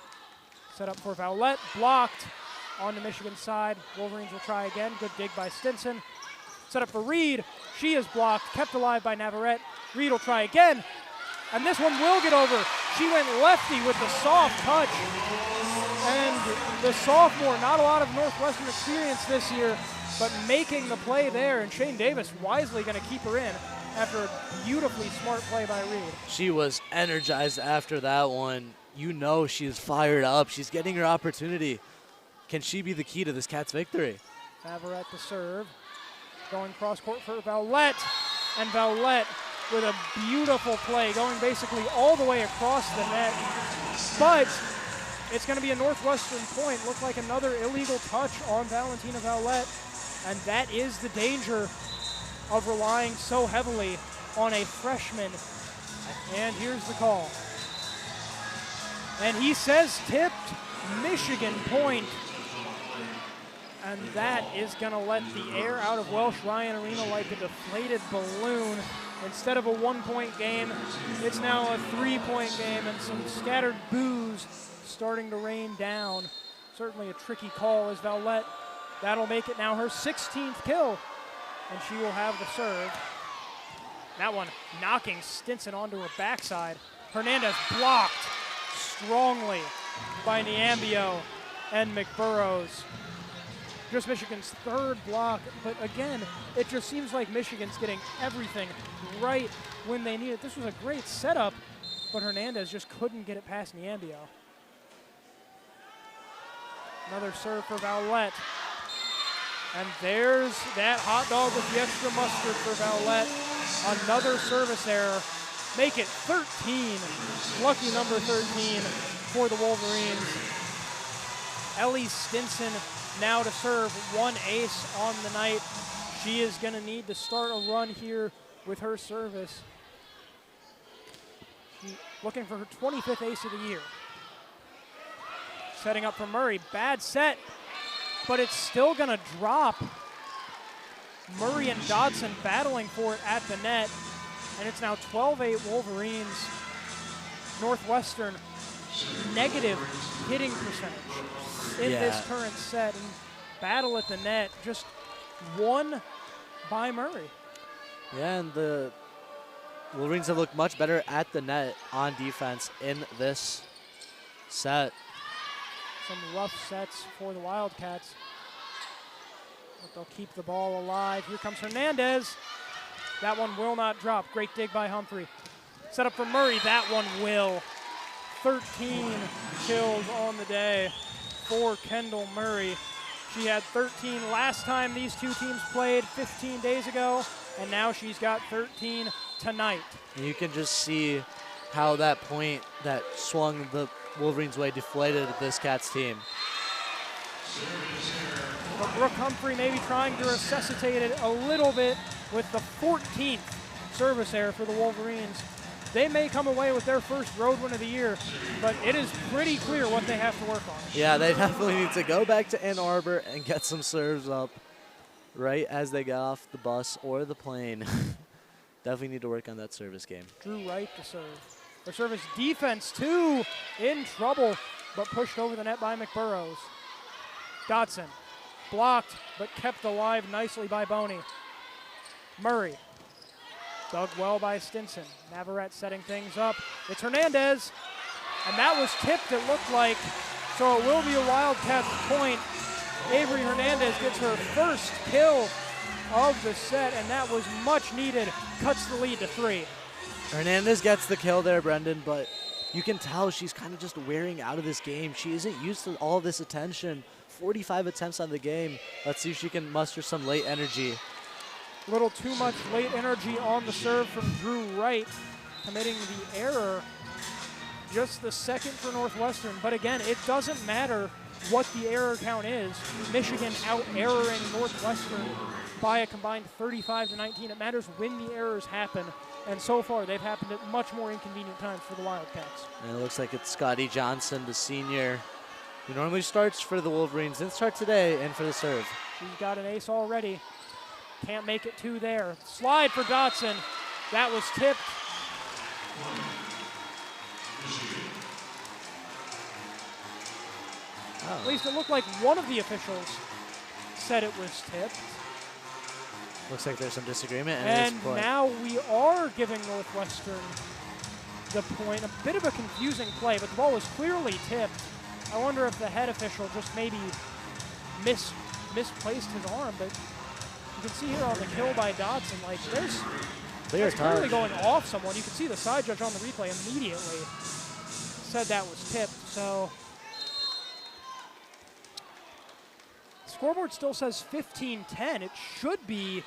Set up for Vowlette, blocked on the Michigan side. Wolverines will try again. Good dig by Stinson. Set up for Reed. She is blocked, kept alive by Navarrete. Reed will try again, and this one will get over. She went lefty with the soft touch. And the sophomore, not a lot of Northwestern experience this year, but making the play there, and Shane Davis wisely going to keep her in after a beautifully smart play by Reed. She was energized after that one. You know she's fired up. She's getting her opportunity. Can she be the key to this Cats' victory? Navarrete to serve. Going cross court for Vowlette, and Vowlette with a beautiful play going basically all the way across the net. But it's going to be a Northwestern point. Looks like another illegal touch on Valentina Vowlette, and that is the danger of relying so heavily on a freshman. And here's the call. And he says tipped, Michigan point. And that is going to let the air out of Welsh Ryan Arena like a deflated balloon. Instead of a 1-point game, it's now a 3-point game, and some scattered boos starting to rain down. Certainly a tricky call as Vowlette. That'll make it now her 16th kill, and she will have the serve. That one knocking Stinson onto her backside. Hernandez blocked strongly by Niambio and McBurrows. just Michigan's third block. But again, it just seems like Michigan's getting everything right when they need it. This was a great setup, but Hernandez just couldn't get it past Niambio. Another serve for Vowlette. And there's that hot dog with the extra mustard for Vowlette. Another service error. Make it 13. Lucky number 13 for the Wolverines. Ellie Stinson now to serve, one ace on the night. She is going to need to start a run here with her service. She looking for her 25th ace of the year. Setting up for Murray. Bad set, but it's still going to drop. Murray and Dodson battling for it at the net, and it's now 12-8 Wolverines. Northwestern negative hitting percentage in this current set, and battle at the net just won by Murray. Yeah, and the Wolverines have looked much better at the net on defense in this set. Some rough sets for the Wildcats, but they'll keep the ball alive. Here comes Hernandez. That one will not drop. Great dig by Humphrey. Set up for Murray. That one will. 13 kills on the day for Kendall Murray. She had 13 last time these two teams played 15 days ago, and now she's got 13 tonight. And you can just see how that point that swung the Wolverines' way deflated this Cats team. But Brooke Humphrey maybe trying to resuscitate it a little bit with the 14th service error for the Wolverines. They may come away with their first road win of the year, but it is pretty clear what they have to work on. Yeah, they definitely need to go back to Ann Arbor and get some serves up right as they get off the bus or the plane. Definitely need to work on that service game. Drew Wright to serve. Their service defense, too, in trouble, but pushed over the net by McBurrows. Dodson blocked, but kept alive nicely by Boney. Murray. Dug well by Stinson. Navarrete setting things up. It's Hernandez, and that was tipped, it looked like, so it will be a Wildcats point. Averie Hernandez gets her first kill of the set, and that was much needed. Cuts the lead to 3. Hernandez gets the kill there, Brendan, but you can tell she's kind of just wearing out of this game. She isn't used to all this attention. 45 attempts on the game. Let's see if she can muster some late energy. A little too much late energy on the serve from Drew Wright, committing the error. Just the second for Northwestern, but again, it doesn't matter what the error count is. Michigan out-erroring Northwestern by a combined 35-19. It matters when the errors happen, and so far they've happened at much more inconvenient times for the Wildcats. And it looks like it's Scotty Johnson, the senior, who normally starts for the Wolverines. Didn't start today, and for the serve. She's got an ace already. Can't make it 2 there. Slide for Dotson. That was tipped. Oh. At least it looked like one of the officials said it was tipped. Looks like there's some disagreement. And now we are giving Northwestern the point. A bit of a confusing play, but the ball was clearly tipped. I wonder if the head official just maybe misplaced his arm, but you can see here on the kill by Dodson, like there's clearly going off someone. You can see the side judge on the replay immediately said that was tipped. So scoreboard still says 15-10. It should be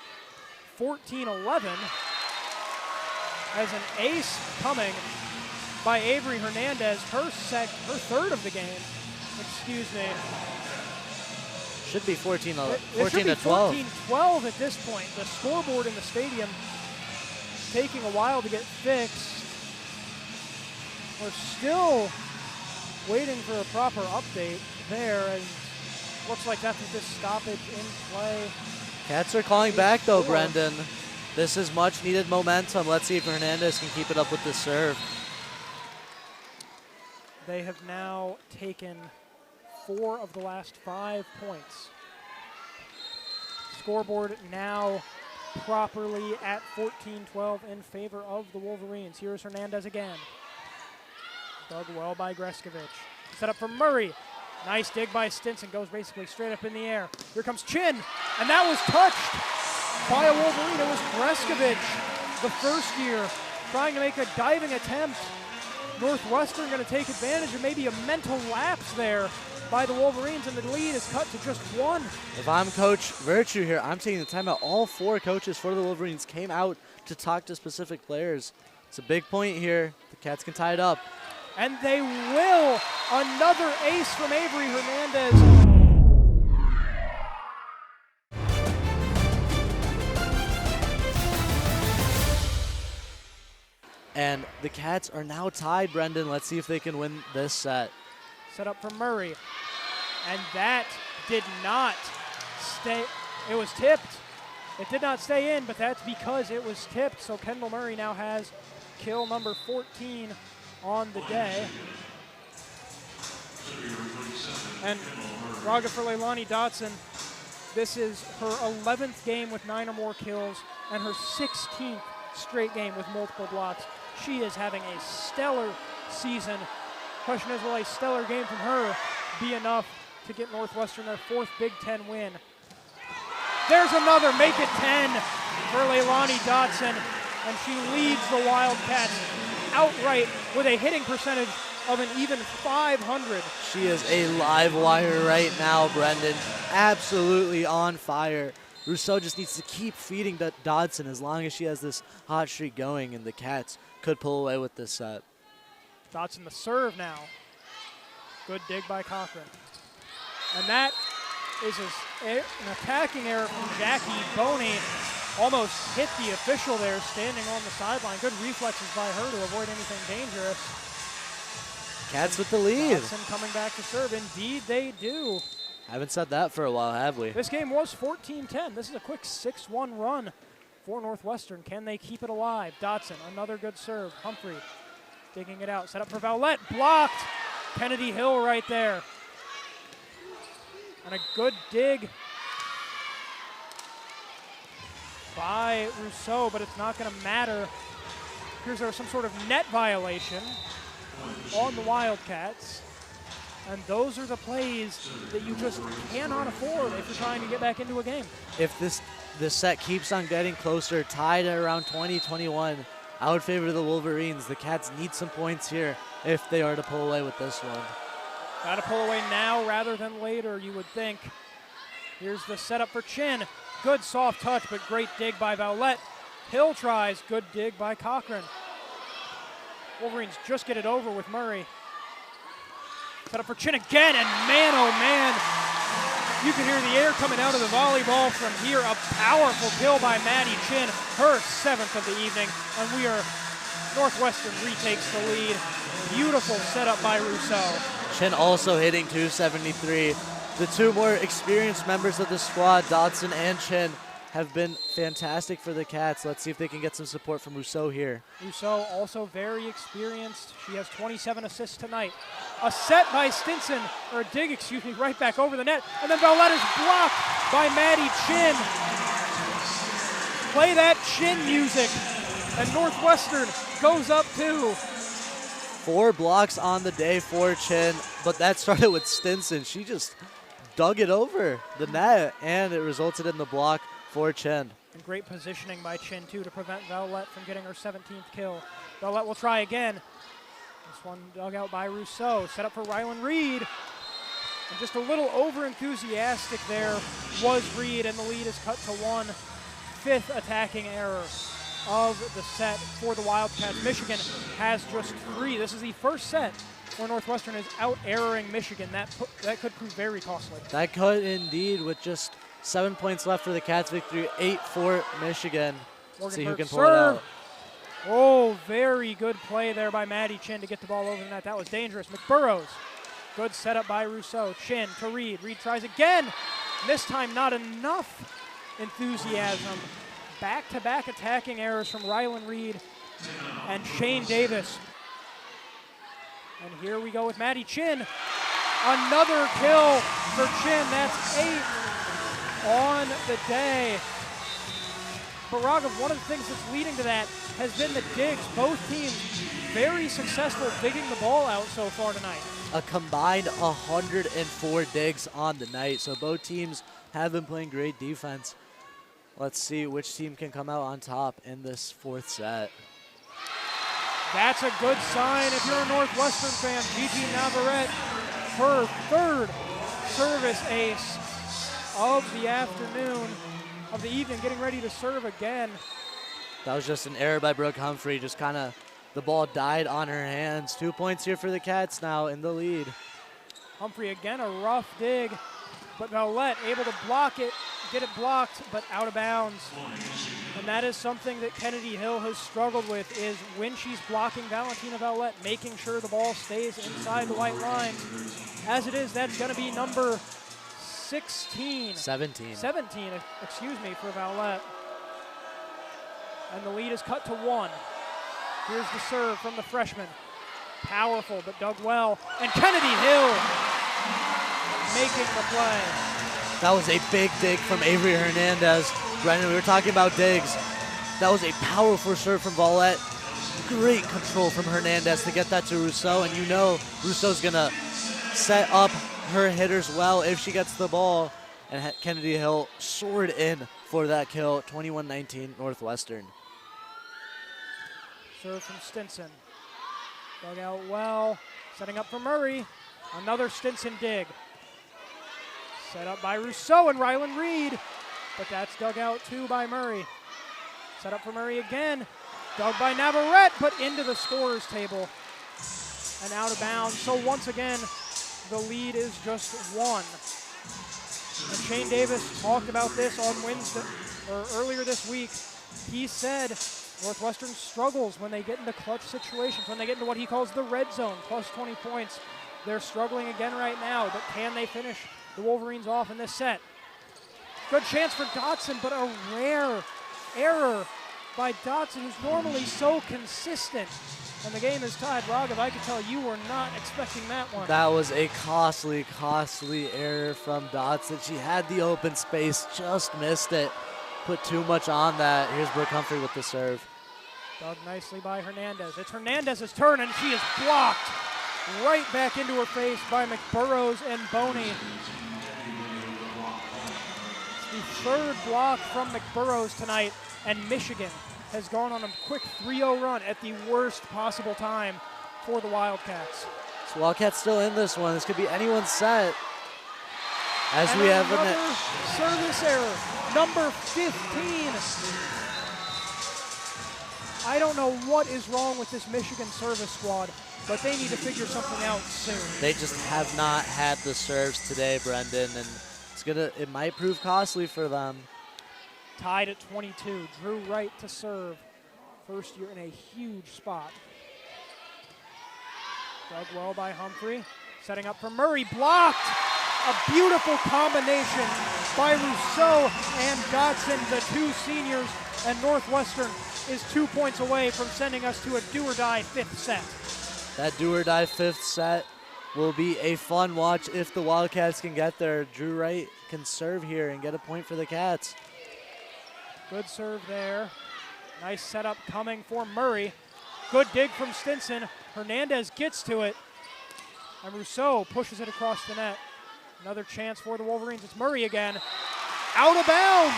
14-11 as an ace coming by Averie Hernandez, her third of the game. Excuse me. Should be 14 to 12. 14-12 at this point. The scoreboard in the stadium taking a while to get fixed. We're still waiting for a proper update there, and looks like that's with this stoppage in play. Cats are calling back though, Brendan. This is much needed momentum. Let's see if Hernandez can keep it up with the serve. They have now taken 4 of the last 5 points. Scoreboard now properly at 14-12 in favor of the Wolverines. Here's Hernandez again. Dug well by Greskovich. Set up for Murray. Nice dig by Stinson, goes basically straight up in the air. Here comes Chin, and that was touched by a Wolverine. It was Breskovich, the first year, trying to make a diving attempt. Northwestern going to take advantage of maybe a mental lapse there by the Wolverines, and the lead is cut to just 1. If I'm Coach Virtue here, I'm taking the timeout. All 4 coaches for the Wolverines came out to talk to specific players. It's a big point here. The Cats can tie it up. And they will. Another ace from Averie Hernandez. And the Cats are now tied, Brendan. Let's see if they can win this set. Set up for Murray. And that did not stay. It was tipped. It did not stay in, but that's because it was tipped. So Kendall Murray now has kill number 14 on the day. And Raga for Leilani Dotson, this is her 11th game with 9 or more kills and her 16th straight game with multiple blocks. She is having a stellar season. Question is, will a stellar game from her be enough to get Northwestern their 4th Big Ten win? There's another, make it 10 for Leilani Dotson, and she leads the Wildcats outright with a hitting percentage of an even 500. She is a live wire right now, Brendan. Absolutely on fire. Rousseau just needs to keep feeding Dodson as long as she has this hot streak going, and the Cats could pull away with this set. Dodson the serve now. Good dig by Cochran. And that is an attacking error from Jackie Boney. Almost hit the official there standing on the sideline. Good reflexes by her to avoid anything dangerous. Cats with the lead. Dodson coming back to serve. Indeed they do. Haven't said that for a while, have we? This game was 14-10. This is a quick 6-1 run for Northwestern. Can they keep it alive? Dotson, another good serve. Humphrey digging it out. Set up for Vowlette. Blocked. Kennedy Hill right there. And a good dig by Rousseau, but it's not going to matter. Here's some sort of net violation on the Wildcats. And those are the plays that you just cannot afford if you're trying to get back into a game. If this set keeps on getting closer, tied at around 20-21, I would favor the Wolverines. The Cats need some points here if they are to pull away with this one. Got to pull away now rather than later, you would think. Here's the setup for Chin. Good soft touch, but great dig by Vowlette. Hill tries, good dig by Cochran. Wolverines just get it over with Murray. Set up for Chin again, and man, oh man, you can hear the air coming out of the volleyball from here. A powerful kill by Maddy Chin, her 7th of the evening, and Northwestern retakes the lead. Beautiful setup by Rousseau. Chin also hitting 273. The 2 more experienced members of the squad, Dodson and Chin, have been fantastic for the Cats. Let's see if they can get some support from Rousseau here. Rousseau also very experienced. She has 27 assists tonight. A set by Stinson, or a dig, excuse me, right back over the net. And then Vowlette is blocked by Maddy Chin. Play that Chin music. And Northwestern goes up 2. 4 blocks on the day for Chin, but that started with Stinson. She just dug it over the net, and it resulted in the block for Chin. And great positioning by Chin, too, to prevent Vowlette from getting her 17th kill. Vowlette will try again. This one dug out by Rousseau. Set up for Rylan Reed. And just a little over-enthusiastic there was Reed, and the lead is cut to 1. 5th attacking error of the set for the Wildcats. Michigan has just 3. This is the first set where Northwestern is out-erroring Michigan. That could prove very costly. That could indeed, with just 7 points left for the Cats victory, 8 for Michigan. See who can pull it out. Oh, very good play there by Maddy Chin to get the ball over the net. That was dangerous. McBurrows, good setup by Rousseau. Chin to Reed. Reed tries again. This time not enough enthusiasm. Back-to-back attacking errors from Rylan Reed and Shane Davis. And here we go with Maddy Chin. Another kill for Chin. That's 8 on the day. But Raghav, one of the things that's leading to that has been the digs. Both teams very successful digging the ball out so far tonight. a combined 104 digs on the night. So both teams have been playing great defense. Let's see which team can come out on top in this fourth set. That's a good sign if you're a Northwestern fan. Gigi Navarrete, her third service ace of the afternoon, of the evening, getting ready to serve again. That was just an error by Brooke Humphrey. Just kind of, the ball died on her hands. 2 points here for the Cats now in the lead. Humphrey again, a rough dig, but Vallette able to block it, get it blocked, but out of bounds. And that is something that Kennedy Hill has struggled with, is when she's blocking Valentina Vallette, making sure the ball stays inside the white lines. As it is, that's going to be number 17, excuse me, for Vallette. And the lead is cut to 1. Here's the serve from the freshman. Powerful, but dug well. And Kennedy Hill making the play. That was a big dig from Averie Hernandez. Brendan, we were talking about digs. That was a powerful serve from Vallette. Great control from Hernandez to get that to Rousseau. And you know Rousseau's going to set up her hitters well if she gets the ball. And Kennedy Hill soared in for that kill. 21-19 Northwestern. Serve from Stinson. Dug out well. Setting up for Murray. Another Stinson dig. Set up by Rousseau and Rylan Reed. But that's dug out too by Murray. Set up for Murray again. Dug by Navarrete, but into the scorer's table. And out of bounds. So once again, the lead is just 1. And Shane Davis talked about this on Wednesday, or earlier this week. He said Northwestern struggles when they get into clutch situations, when they get into what he calls the red zone, plus 20 points. They're struggling again right now, but can they finish the Wolverines off in this set? Good chance for Dotson, but a rare error by Dotson, who's normally so consistent. And the game is tied. Raghav, I can tell you were not expecting that one. That was a costly error from Dotson. She had the open space, just missed it. Put too much on that. Here's Brooke Humphrey with the serve. Dug nicely by Hernandez. It's Hernandez's turn, and she is blocked right back into her face by McBurrows and Boney. The third block from McBurrows tonight, and Michigan has gone on a quick 3-0 run at the worst possible time for the Wildcats. So Wildcats still in this one. This could be anyone's set. As and we have another service error, number 15. I don't know what is wrong with this Michigan service squad, but they need to figure something out soon. They just have not had the serves today, Brendan, and it might prove costly for them. Tied at 22. Drew Wright to serve. First year in a huge spot. Dug well by Humphrey. Setting up for Murray. Blocked. A beautiful combination by Rousseau and Dotson, the two seniors, and Northwestern is 2 points away from sending us to a do-or-die 5th set. That do-or-die 5th set will be a fun watch if the Wildcats can get there. Drew Wright can serve here and get a point for the Cats. Good serve there. Nice setup coming for Murray. Good dig from Stinson. Hernandez gets to it. And Rousseau pushes it across the net. Another chance for the Wolverines. It's Murray again. Out of bounds.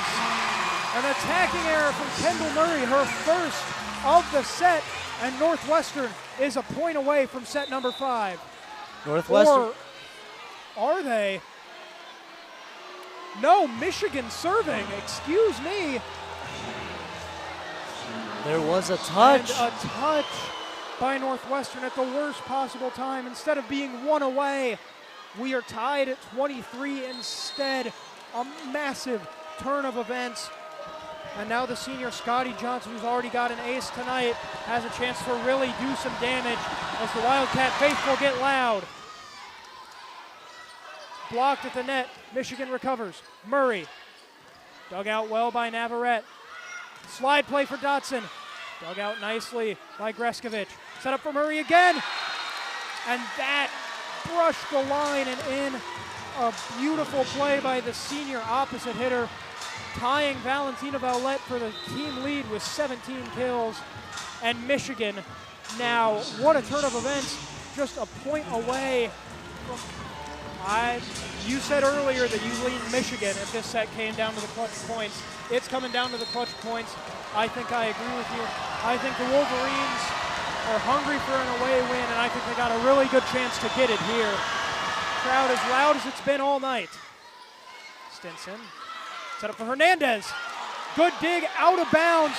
An attacking error from Kendall Murray, her first of the set. And Northwestern is a point away from set number 5. Northwestern. Or are they? No, Michigan serving. Excuse me. There was a touch. And a touch by Northwestern at the worst possible time. Instead of being 1 away, we are tied at 23 instead. A massive turn of events. And now the senior Scotty Johnson, who's already got an ace tonight, has a chance to really do some damage as the Wildcat faithful get loud. Blocked at the net. Michigan recovers. Murray. Dug out well by Navarrete. Slide play for Dotson. Dug out nicely by Greskovich. Set up for Murray again. And that brushed the line and in. A beautiful play by the senior opposite hitter, tying Valentina Vallette for the team lead with 17 kills. And Michigan now, what a turn of events. just a point away from, you said earlier that you leaned Michigan if this set came down to the clutch points. It's coming down to the clutch points. I think I agree with you. I think the Wolverines are hungry for an away win, and I think they got a really good chance to get it here. Crowd as loud as it's been all night. Stinson, set up for Hernandez. Good dig, out of bounds.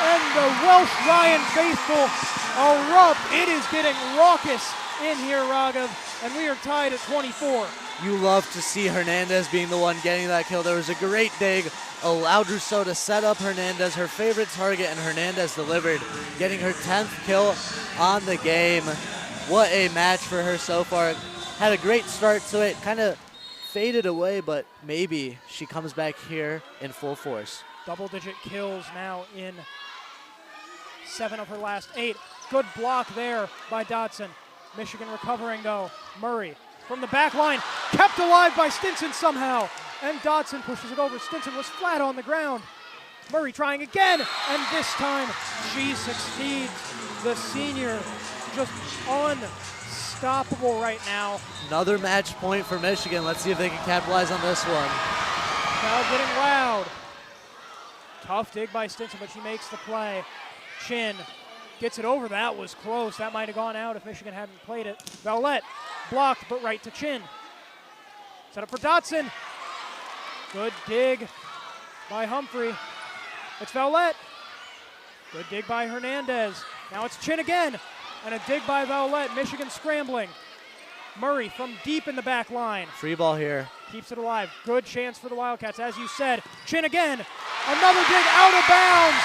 And the Welsh Ryan faithful erupt. It is getting raucous in here, Raghav, and we are tied at 24. You love to see Hernandez being the one getting that kill. There was a great dig, allowed Rousseau to set up Hernandez, her favorite target, and Hernandez delivered, getting her 10th kill on the game. What a match for her so far. Had a great start to it, kind of faded away, but maybe she comes back here in full force. Double-digit kills now in 7 of her last 8. Good block there by Dotson. Michigan recovering though. Murray from the back line, kept alive by Stinson somehow. And Dotson pushes it over. Stinson was flat on the ground. Murray trying again, and this time she succeeds. The senior just unstoppable right now. Another match point for Michigan. Let's see if they can capitalize on this one. Crowd getting loud. Tough dig by Stinson, but she makes the play. Chin gets it over. That was close. That might have gone out if Michigan hadn't played it. Vowlette blocked, but right to Chin. Set up for Dotson. Good dig by Humphrey. It's Vowlette. Good dig by Hernandez. Now it's Chin again. And a dig by Vowlette. Michigan scrambling. Murray from deep in the back line. Free ball here. Keeps it alive. Good chance for the Wildcats, as you said. Chin again. Another dig out of bounds.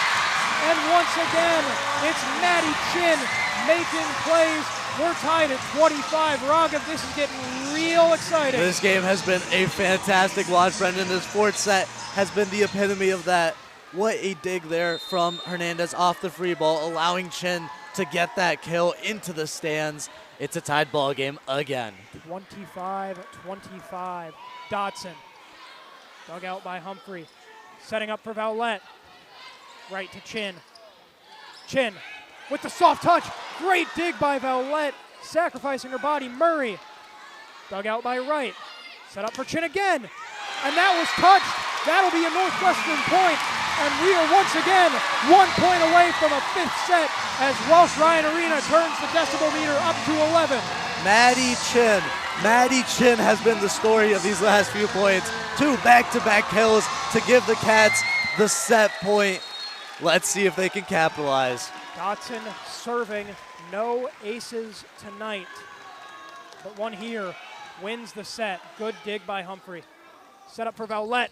And once again, it's Maddy Chin making plays. We're tied at 25. Raghav, this is getting real exciting. This game has been a fantastic watch, Brendan. This fourth set has been the epitome of that. What a dig there from Hernandez off the free ball, allowing Chin to get that kill into the stands. It's a tied ball game again. 25-25. Dotson. Dug out by Humphrey. Setting up for Vowlette. Right to Chin. Chin with the soft touch. Great dig by Vowlette. Sacrificing her body. Murray. Dug out by Wright. Set up for Chin again. And that was touched. That'll be a Northwestern point. And we are once again 1 point away from a 5th set as Welsh Ryan Arena turns the decibel meter up to 11. Maddy Chin. Maddy Chin has been the story of these last few points. 2 back-to-back kills to give the Cats the set point. Let's see if they can capitalize. Dotson serving. No aces tonight. But one here wins the set. Good dig by Humphrey. Set up for Vowlette.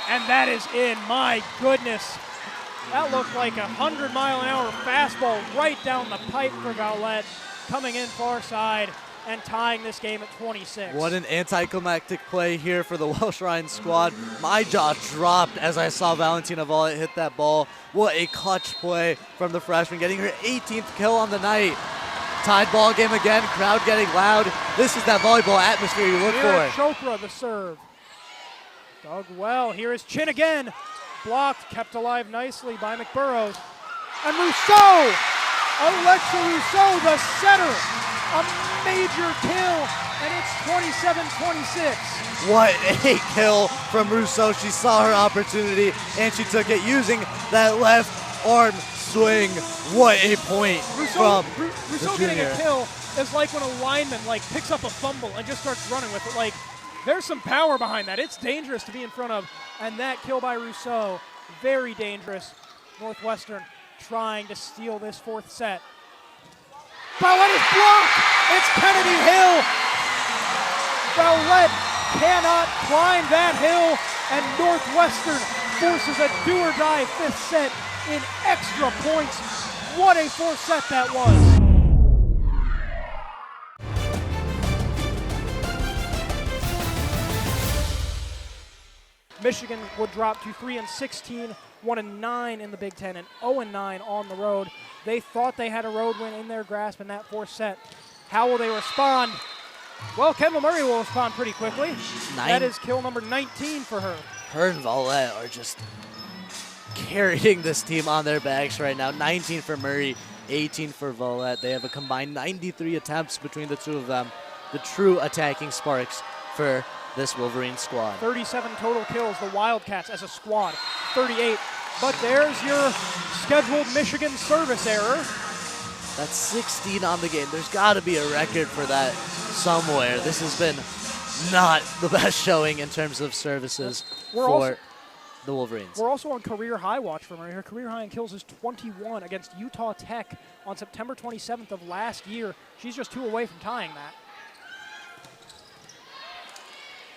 And that is in. My goodness. That looked like a 100-mile-an-hour fastball right down the pipe for Vowlette. Coming in far side and tying this game at 26. What an anticlimactic play here for the Welsh Ryan squad. My jaw dropped as I saw Valentina Vowlette hit that ball. What a clutch play from the freshman, getting her 18th kill on the night. Tied ball game again, crowd getting loud. This is that volleyball atmosphere you look Here for. Chopra, the serve. Dug well. Here is Chin again. Blocked, kept alive nicely by McBurrows. And Rousseau! Alexa Rousseau, the setter. A major kill, and it's 27-26. What a kill from Rousseau. She saw her opportunity, and she took it using that left arm swing. What a point Rousseau the getting junior. a kill is like when a lineman picks up a fumble and just starts running with it. There's some power behind that. It's dangerous to be in front of. And that kill by Rousseau, very dangerous. Northwestern trying to steal this 4th set. Vowlette is blocked. It's Kennedy Hill. Vowlette cannot climb that hill. And Northwestern forces a do-or-die 5th set in extra points. What a 4th set that was. Michigan would drop to 3-16, 1-9 in the Big Ten, and 0-9 on the road. They thought they had a road win in their grasp in that 4th set. How will they respond? Well, Kendall Murray will respond pretty quickly. That is kill number 19 for her. Her and Vowlette are just carrying this team on their backs right now. 19 for Murray, 18 for Volleyball. They have a combined 93 attempts between the two of them. The true attacking sparks for this Wolverine squad. 37 total kills, the Wildcats as a squad, 38. But there's your scheduled Michigan service error. That's 16 on the game. There's got to be a record for that somewhere. This has been not the best showing in terms of services for the Wolverines. We're also on career high watch for Murray. Her career high in kills is 21 against Utah Tech on September 27th of last year. She's just 2 away from tying that.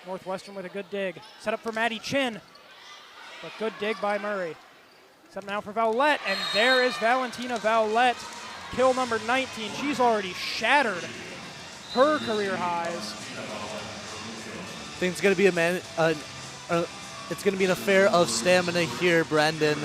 Northwestern with a good dig. Set up for Maddy Chin, but good dig by Murray. Set up now for Vowlette, and there is Valentina Vowlette. Kill number 19. She's already shattered her career highs. I think it's going to be it's going to be an affair of stamina here, Brendan.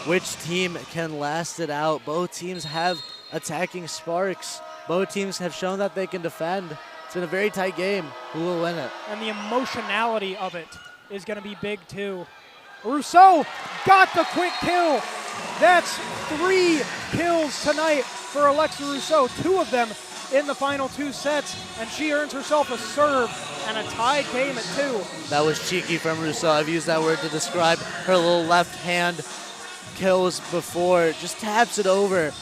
Which team can last it out? Both teams have attacking sparks. Both teams have shown that they can defend. It's been a very tight game. Who will win it? And the emotionality of it is going to be big, too. Rousseau got the quick kill. That's 3 kills tonight for Alexa Rousseau, 2 of them in the final 2 sets, and she earns herself a serve and a tied game at 2. That was cheeky from Rousseau. I've used that word to describe her little left hand kills before. Just taps it over.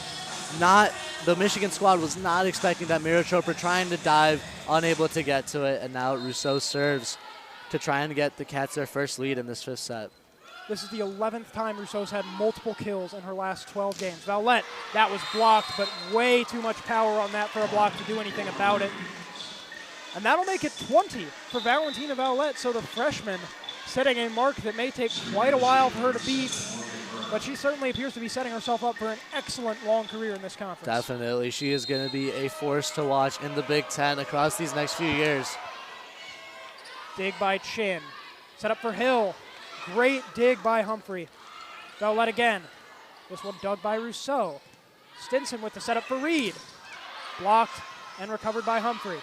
The Michigan squad was not expecting that. Mira Chopra trying to dive, unable to get to it, and now Rousseau serves to try and get the Cats their first lead in this 5th set. This is the 11th time Rousseau's had multiple kills in her last 12 games. Vowlette, that was blocked, but way too much power on that for a block to do anything about it. And that'll make it 20 for Valentina Vowlette, so the freshman setting a mark that may take quite a while for her to beat, but she certainly appears to be setting herself up for an excellent long career in this conference. Definitely. She is going to be a force to watch in the Big Ten across these next few years. Dig by Chin. Set up for Hill. Great dig by Humphrey. Vowlette again. This one dug by Rousseau. Stinson with the setup for Reed. Blocked and recovered by Humphrey.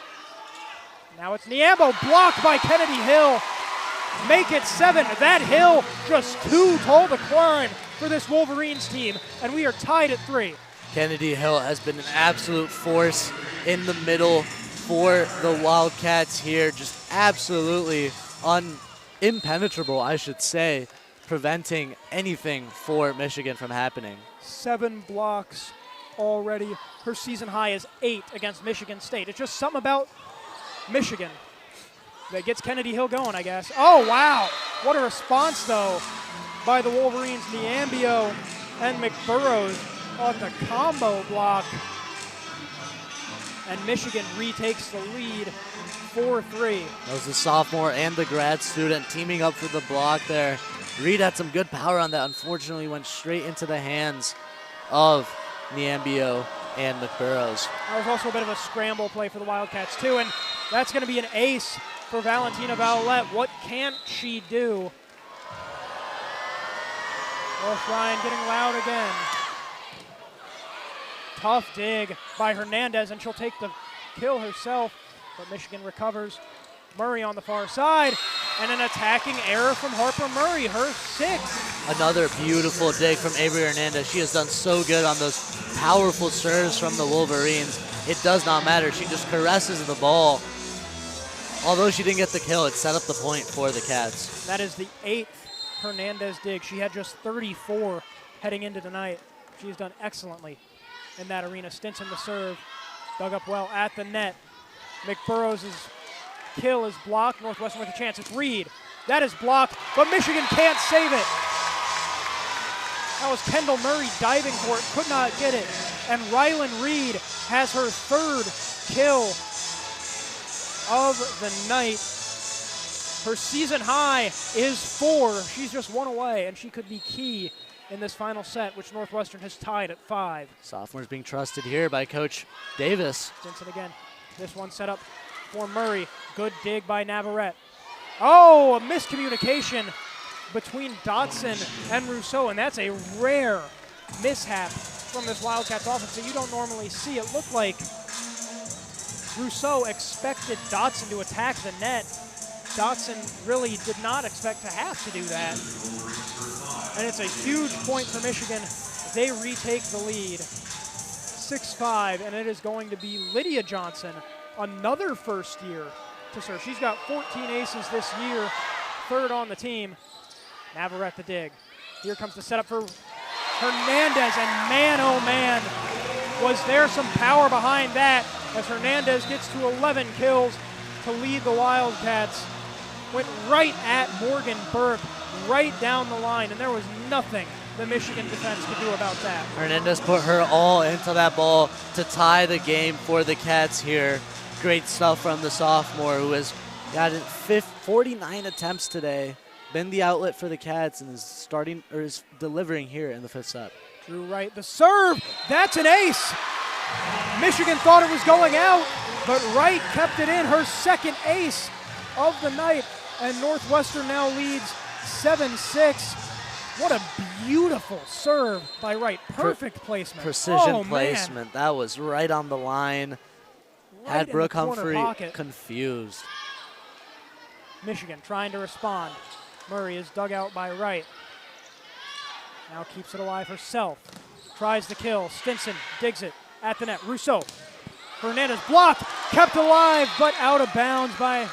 Now it's Niambo, blocked by Kennedy Hill. Make it 7. That Hill just too tall to climb for this Wolverines team, and we are tied at 3. Kennedy Hill has been an absolute force in the middle for the Wildcats here. Just absolutely impenetrable, I should say, preventing anything for Michigan from happening. 7 blocks already. Her season high is 8 against Michigan State. It's just something about Michigan that gets Kennedy Hill going, I guess. Oh, wow. What a response, though, by the Wolverines. Niambio and McBurrows on the combo block. And Michigan retakes the lead 4-3. That was the sophomore and the grad student teaming up for the block there. Reed had some good power on that. Unfortunately, went straight into the hands of Niambio and McBurrows. That was also a bit of a scramble play for the Wildcats, too, and that's going to be an ace for Valentina Vowlette. What can't she do? Welsh Ryan getting loud again. Tough dig by Hernandez, and she'll take the kill herself, but Michigan recovers. Murray on the far side, and an attacking error from Harper Murray, her 6th. Another beautiful dig from Averie Hernandez. She has done so good on those powerful serves from the Wolverines. It does not matter. She just caresses the ball. Although she didn't get the kill, it set up the point for the Cats. That is the 8th Hernandez dig. She had just 34 heading into tonight. She's done excellently in that arena. Stinson the serve, dug up well at the net. McBurrows' kill is blocked. Northwestern with a chance. It's Reed. That is blocked, but Michigan can't save it. That was Kendall Murray diving for it, could not get it. And Rylan Reed has her 3rd kill of the night. Her season high is 4. She's just 1 away, and she could be key in this final set, which Northwestern has tied at 5. Sophomores being trusted here by Coach Davis. Stinson again. This one set up for Murray. Good dig by Navarrete. Oh, a miscommunication between Dotson and Rousseau, and that's a rare mishap from this Wildcats offense that you don't normally see. It looked like Rousseau expected Dotson to attack the net. Dotson really did not expect to have to do that. And it's a huge point for Michigan. They retake the lead. 6'5", and it is going to be Lydia Johnson, another first year to serve. She's got 14 aces this year, third on the team. Navarrete the dig. Here comes the setup for Hernandez, and man, oh man, was there some power behind that as Hernandez gets to 11 kills to lead the Wildcats. Went right at Morgan Burke, right down the line, and there was nothing the Michigan defense could do about that. Hernandez put her all into that ball to tie the game for the Cats here. Great stuff from the sophomore who has gotten 49 attempts today. Been the outlet for the Cats and is delivering here in the fifth set. Drew Wright, the serve, that's an ace. Michigan thought it was going out, but Wright kept it in, her second ace of the night, and Northwestern now leads 7-6. What a beautiful serve by Wright. Perfect placement. Precision placement. That was right on the line. Right had Brooke in the corner Humphrey pocket. confused. Michigan trying to respond. Murray is dug out by Wright. Now keeps it alive herself. Tries the kill. Stinson digs it at the net. Rousseau. Hernandez blocked, kept alive, but out of bounds by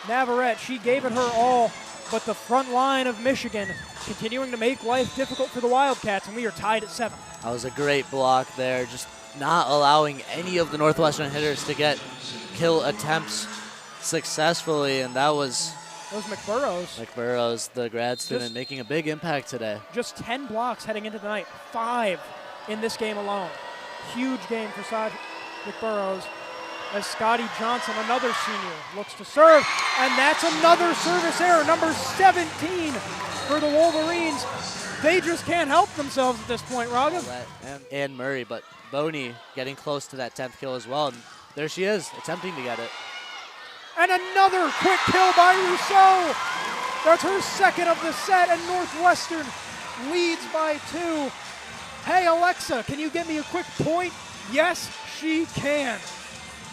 Navarrete. She gave it her all, but the front line of Michigan continuing to make life difficult for the Wildcats, and we are tied at 7. That was a great block there, just not allowing any of the Northwestern hitters to get kill attempts successfully, and that was McBurrows. McBurrows, the grad student, making a big impact today. Just 10 blocks heading into the night, 5 in this game alone. Huge game for Saj McBurrows as Scotty Johnson, another senior, looks to serve, and that's another service error, number 17 for the Wolverines. They just can't help themselves at this point, Raghav. And Murray, but Boney getting close to that 10th kill as well, and there she is, attempting to get it. And another quick kill by Rousseau. That's her second of the set, and Northwestern leads by 2. Hey, Alexa, can you get me a quick point? Yes, she can.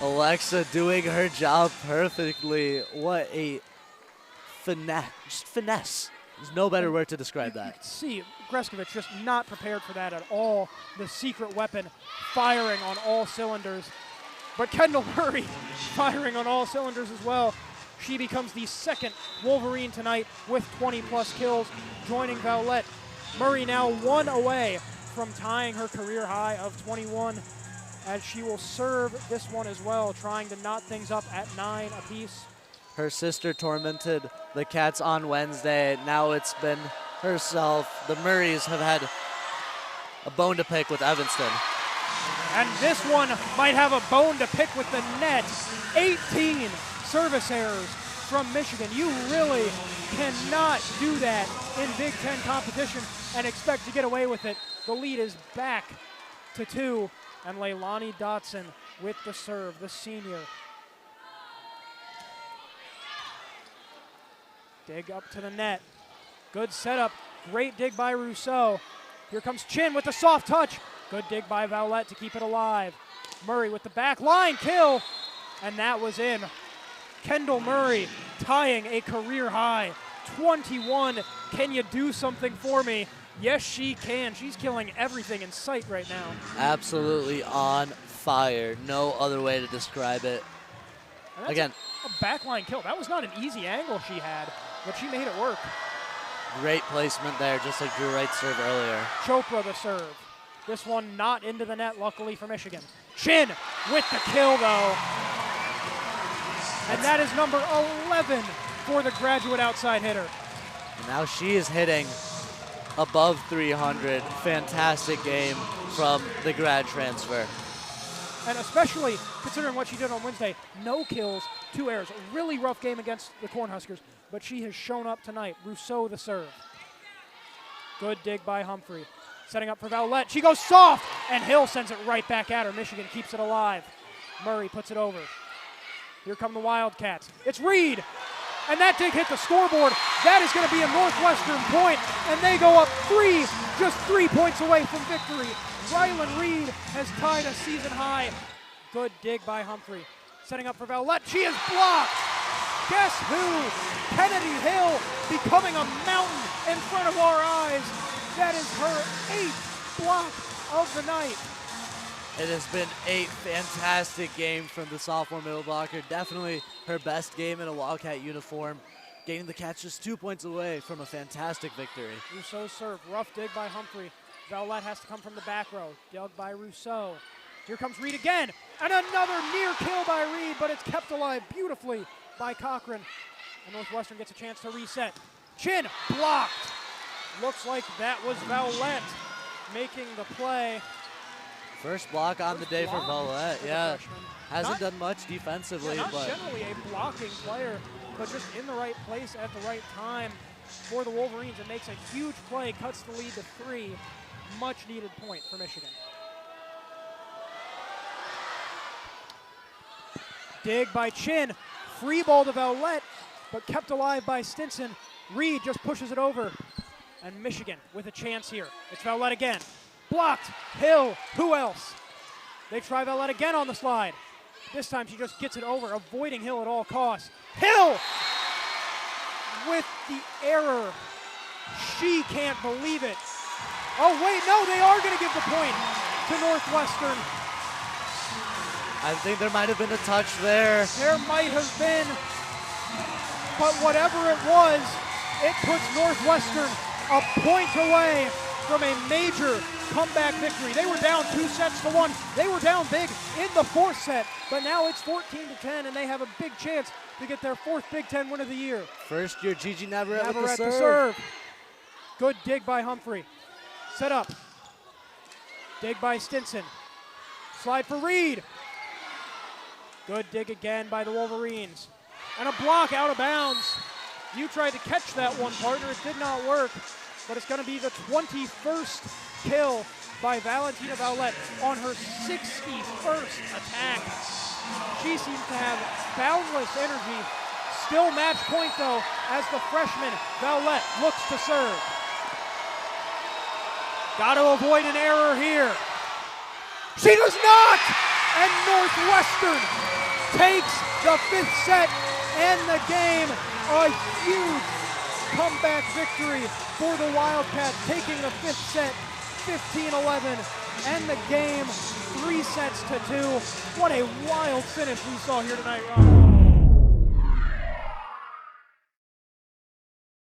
Alexa doing her job perfectly. What a finesse. Just finesse. There's no better word to describe that. You can see Greskovic just not prepared for that at all. The secret weapon firing on all cylinders. But Kendall Murray firing on all cylinders as well. She becomes the second Wolverine tonight with 20-plus kills, joining Vowlette. Murray now 1 away from tying her career high of 21, as she will serve this one as well, trying to knot things up at 9 apiece. Her sister tormented the Cats on Wednesday. Now it's been herself. The Murrays have had a bone to pick with Evanston. And this one might have a bone to pick with the net. 18 service errors from Michigan. You really cannot do that in Big Ten competition and expect to get away with it. The lead is back to 2, and Leilani Dotson with the serve, the senior. Dig up to the net. Good setup. Great dig by Rousseau. Here comes Chin with the soft touch. Good dig by Vowlette to keep it alive. Murray with the back line kill, and that was in. Kendall Murray tying a career high, 21. Can you do something for me? Yes, she can. She's killing everything in sight right now. Absolutely on fire. No other way to describe it. Again, a backline kill. That was not an easy angle she had, but she made it work. Great placement there, just like Drew Wright's serve earlier. Chopra the serve. This one not into the net, luckily for Michigan. Chin with the kill, though. And that is number 11 for the graduate outside hitter. And now she is hitting above 300. Fantastic game from the grad transfer. And especially considering what she did on Wednesday, no kills, 2 errors. A really rough game against the Cornhuskers, but she has shown up tonight. Rousseau the serve. Good dig by Humphrey. Setting up for Vowlette. She goes soft, and Hill sends it right back at her. Michigan keeps it alive. Murray puts it over. Here come the Wildcats. It's Reed, and that dig hit the scoreboard. That is going to be a Northwestern point, and they go up 3, just 3 points away from victory. Rylan Reed has tied a season high. Good dig by Humphrey. Setting up for Vowlette. She is blocked. Guess who? Kennedy Hill becoming a mountain in front of our eyes. That is her 8th block of the night. It has been a fantastic game from the sophomore middle blocker. Definitely her best game in a Wildcat uniform. Getting the Cats just 2 points away from a fantastic victory. Rousseau serve, rough dig by Humphrey. Vowlette has to come from the back row, dug by Rousseau. Here comes Reed again, and another near kill by Reed, but it's kept alive beautifully by Cochran. And Northwestern gets a chance to reset. Chin blocked. Looks like that was Vowlette making the play. First block on the day for Vowlette, yeah. Hasn't done much defensively, not but generally a blocking player, but just in the right place at the right time for the Wolverines. It makes a huge play, cuts the lead to 3. Much needed point for Michigan. Dig by Chin, free ball to Vowlette, but kept alive by Stinson. Reed just pushes it over, and Michigan with a chance here. It's Vowlette again, blocked, Hill, who else? They try Vowlette again on the slide. This time she just gets it over, avoiding Hill at all costs. Hill with the error. She can't believe it. Oh wait, no, they are gonna give the point to Northwestern. I think there might have been a touch there. There might have been, but whatever it was, it puts Northwestern a point away from a major comeback victory. They were down 2-1. They were down big in the 4th set, but now it's 14-10, and they have a big chance to get their 4th Big Ten win of the year. First year, Gigi Navarrete with the Navarrete to serve. serve. Good dig by Humphrey. Set up. Dig by Stinson. Slide for Reed. Good dig again by the Wolverines. And a block out of bounds. You tried to catch that one, partner. It did not work. But it's going to be the 21st kill by Valentina Vowlette on her 61st attack. She seems to have boundless energy. Still match point, though, as the freshman Vowlette looks to serve. Got to avoid an error here. She does not! And Northwestern takes the 5th set and the game. A huge comeback victory for the Wildcats, taking the 5th set 15-11 and the game 3-2. What a wild finish we saw here tonight, Ron.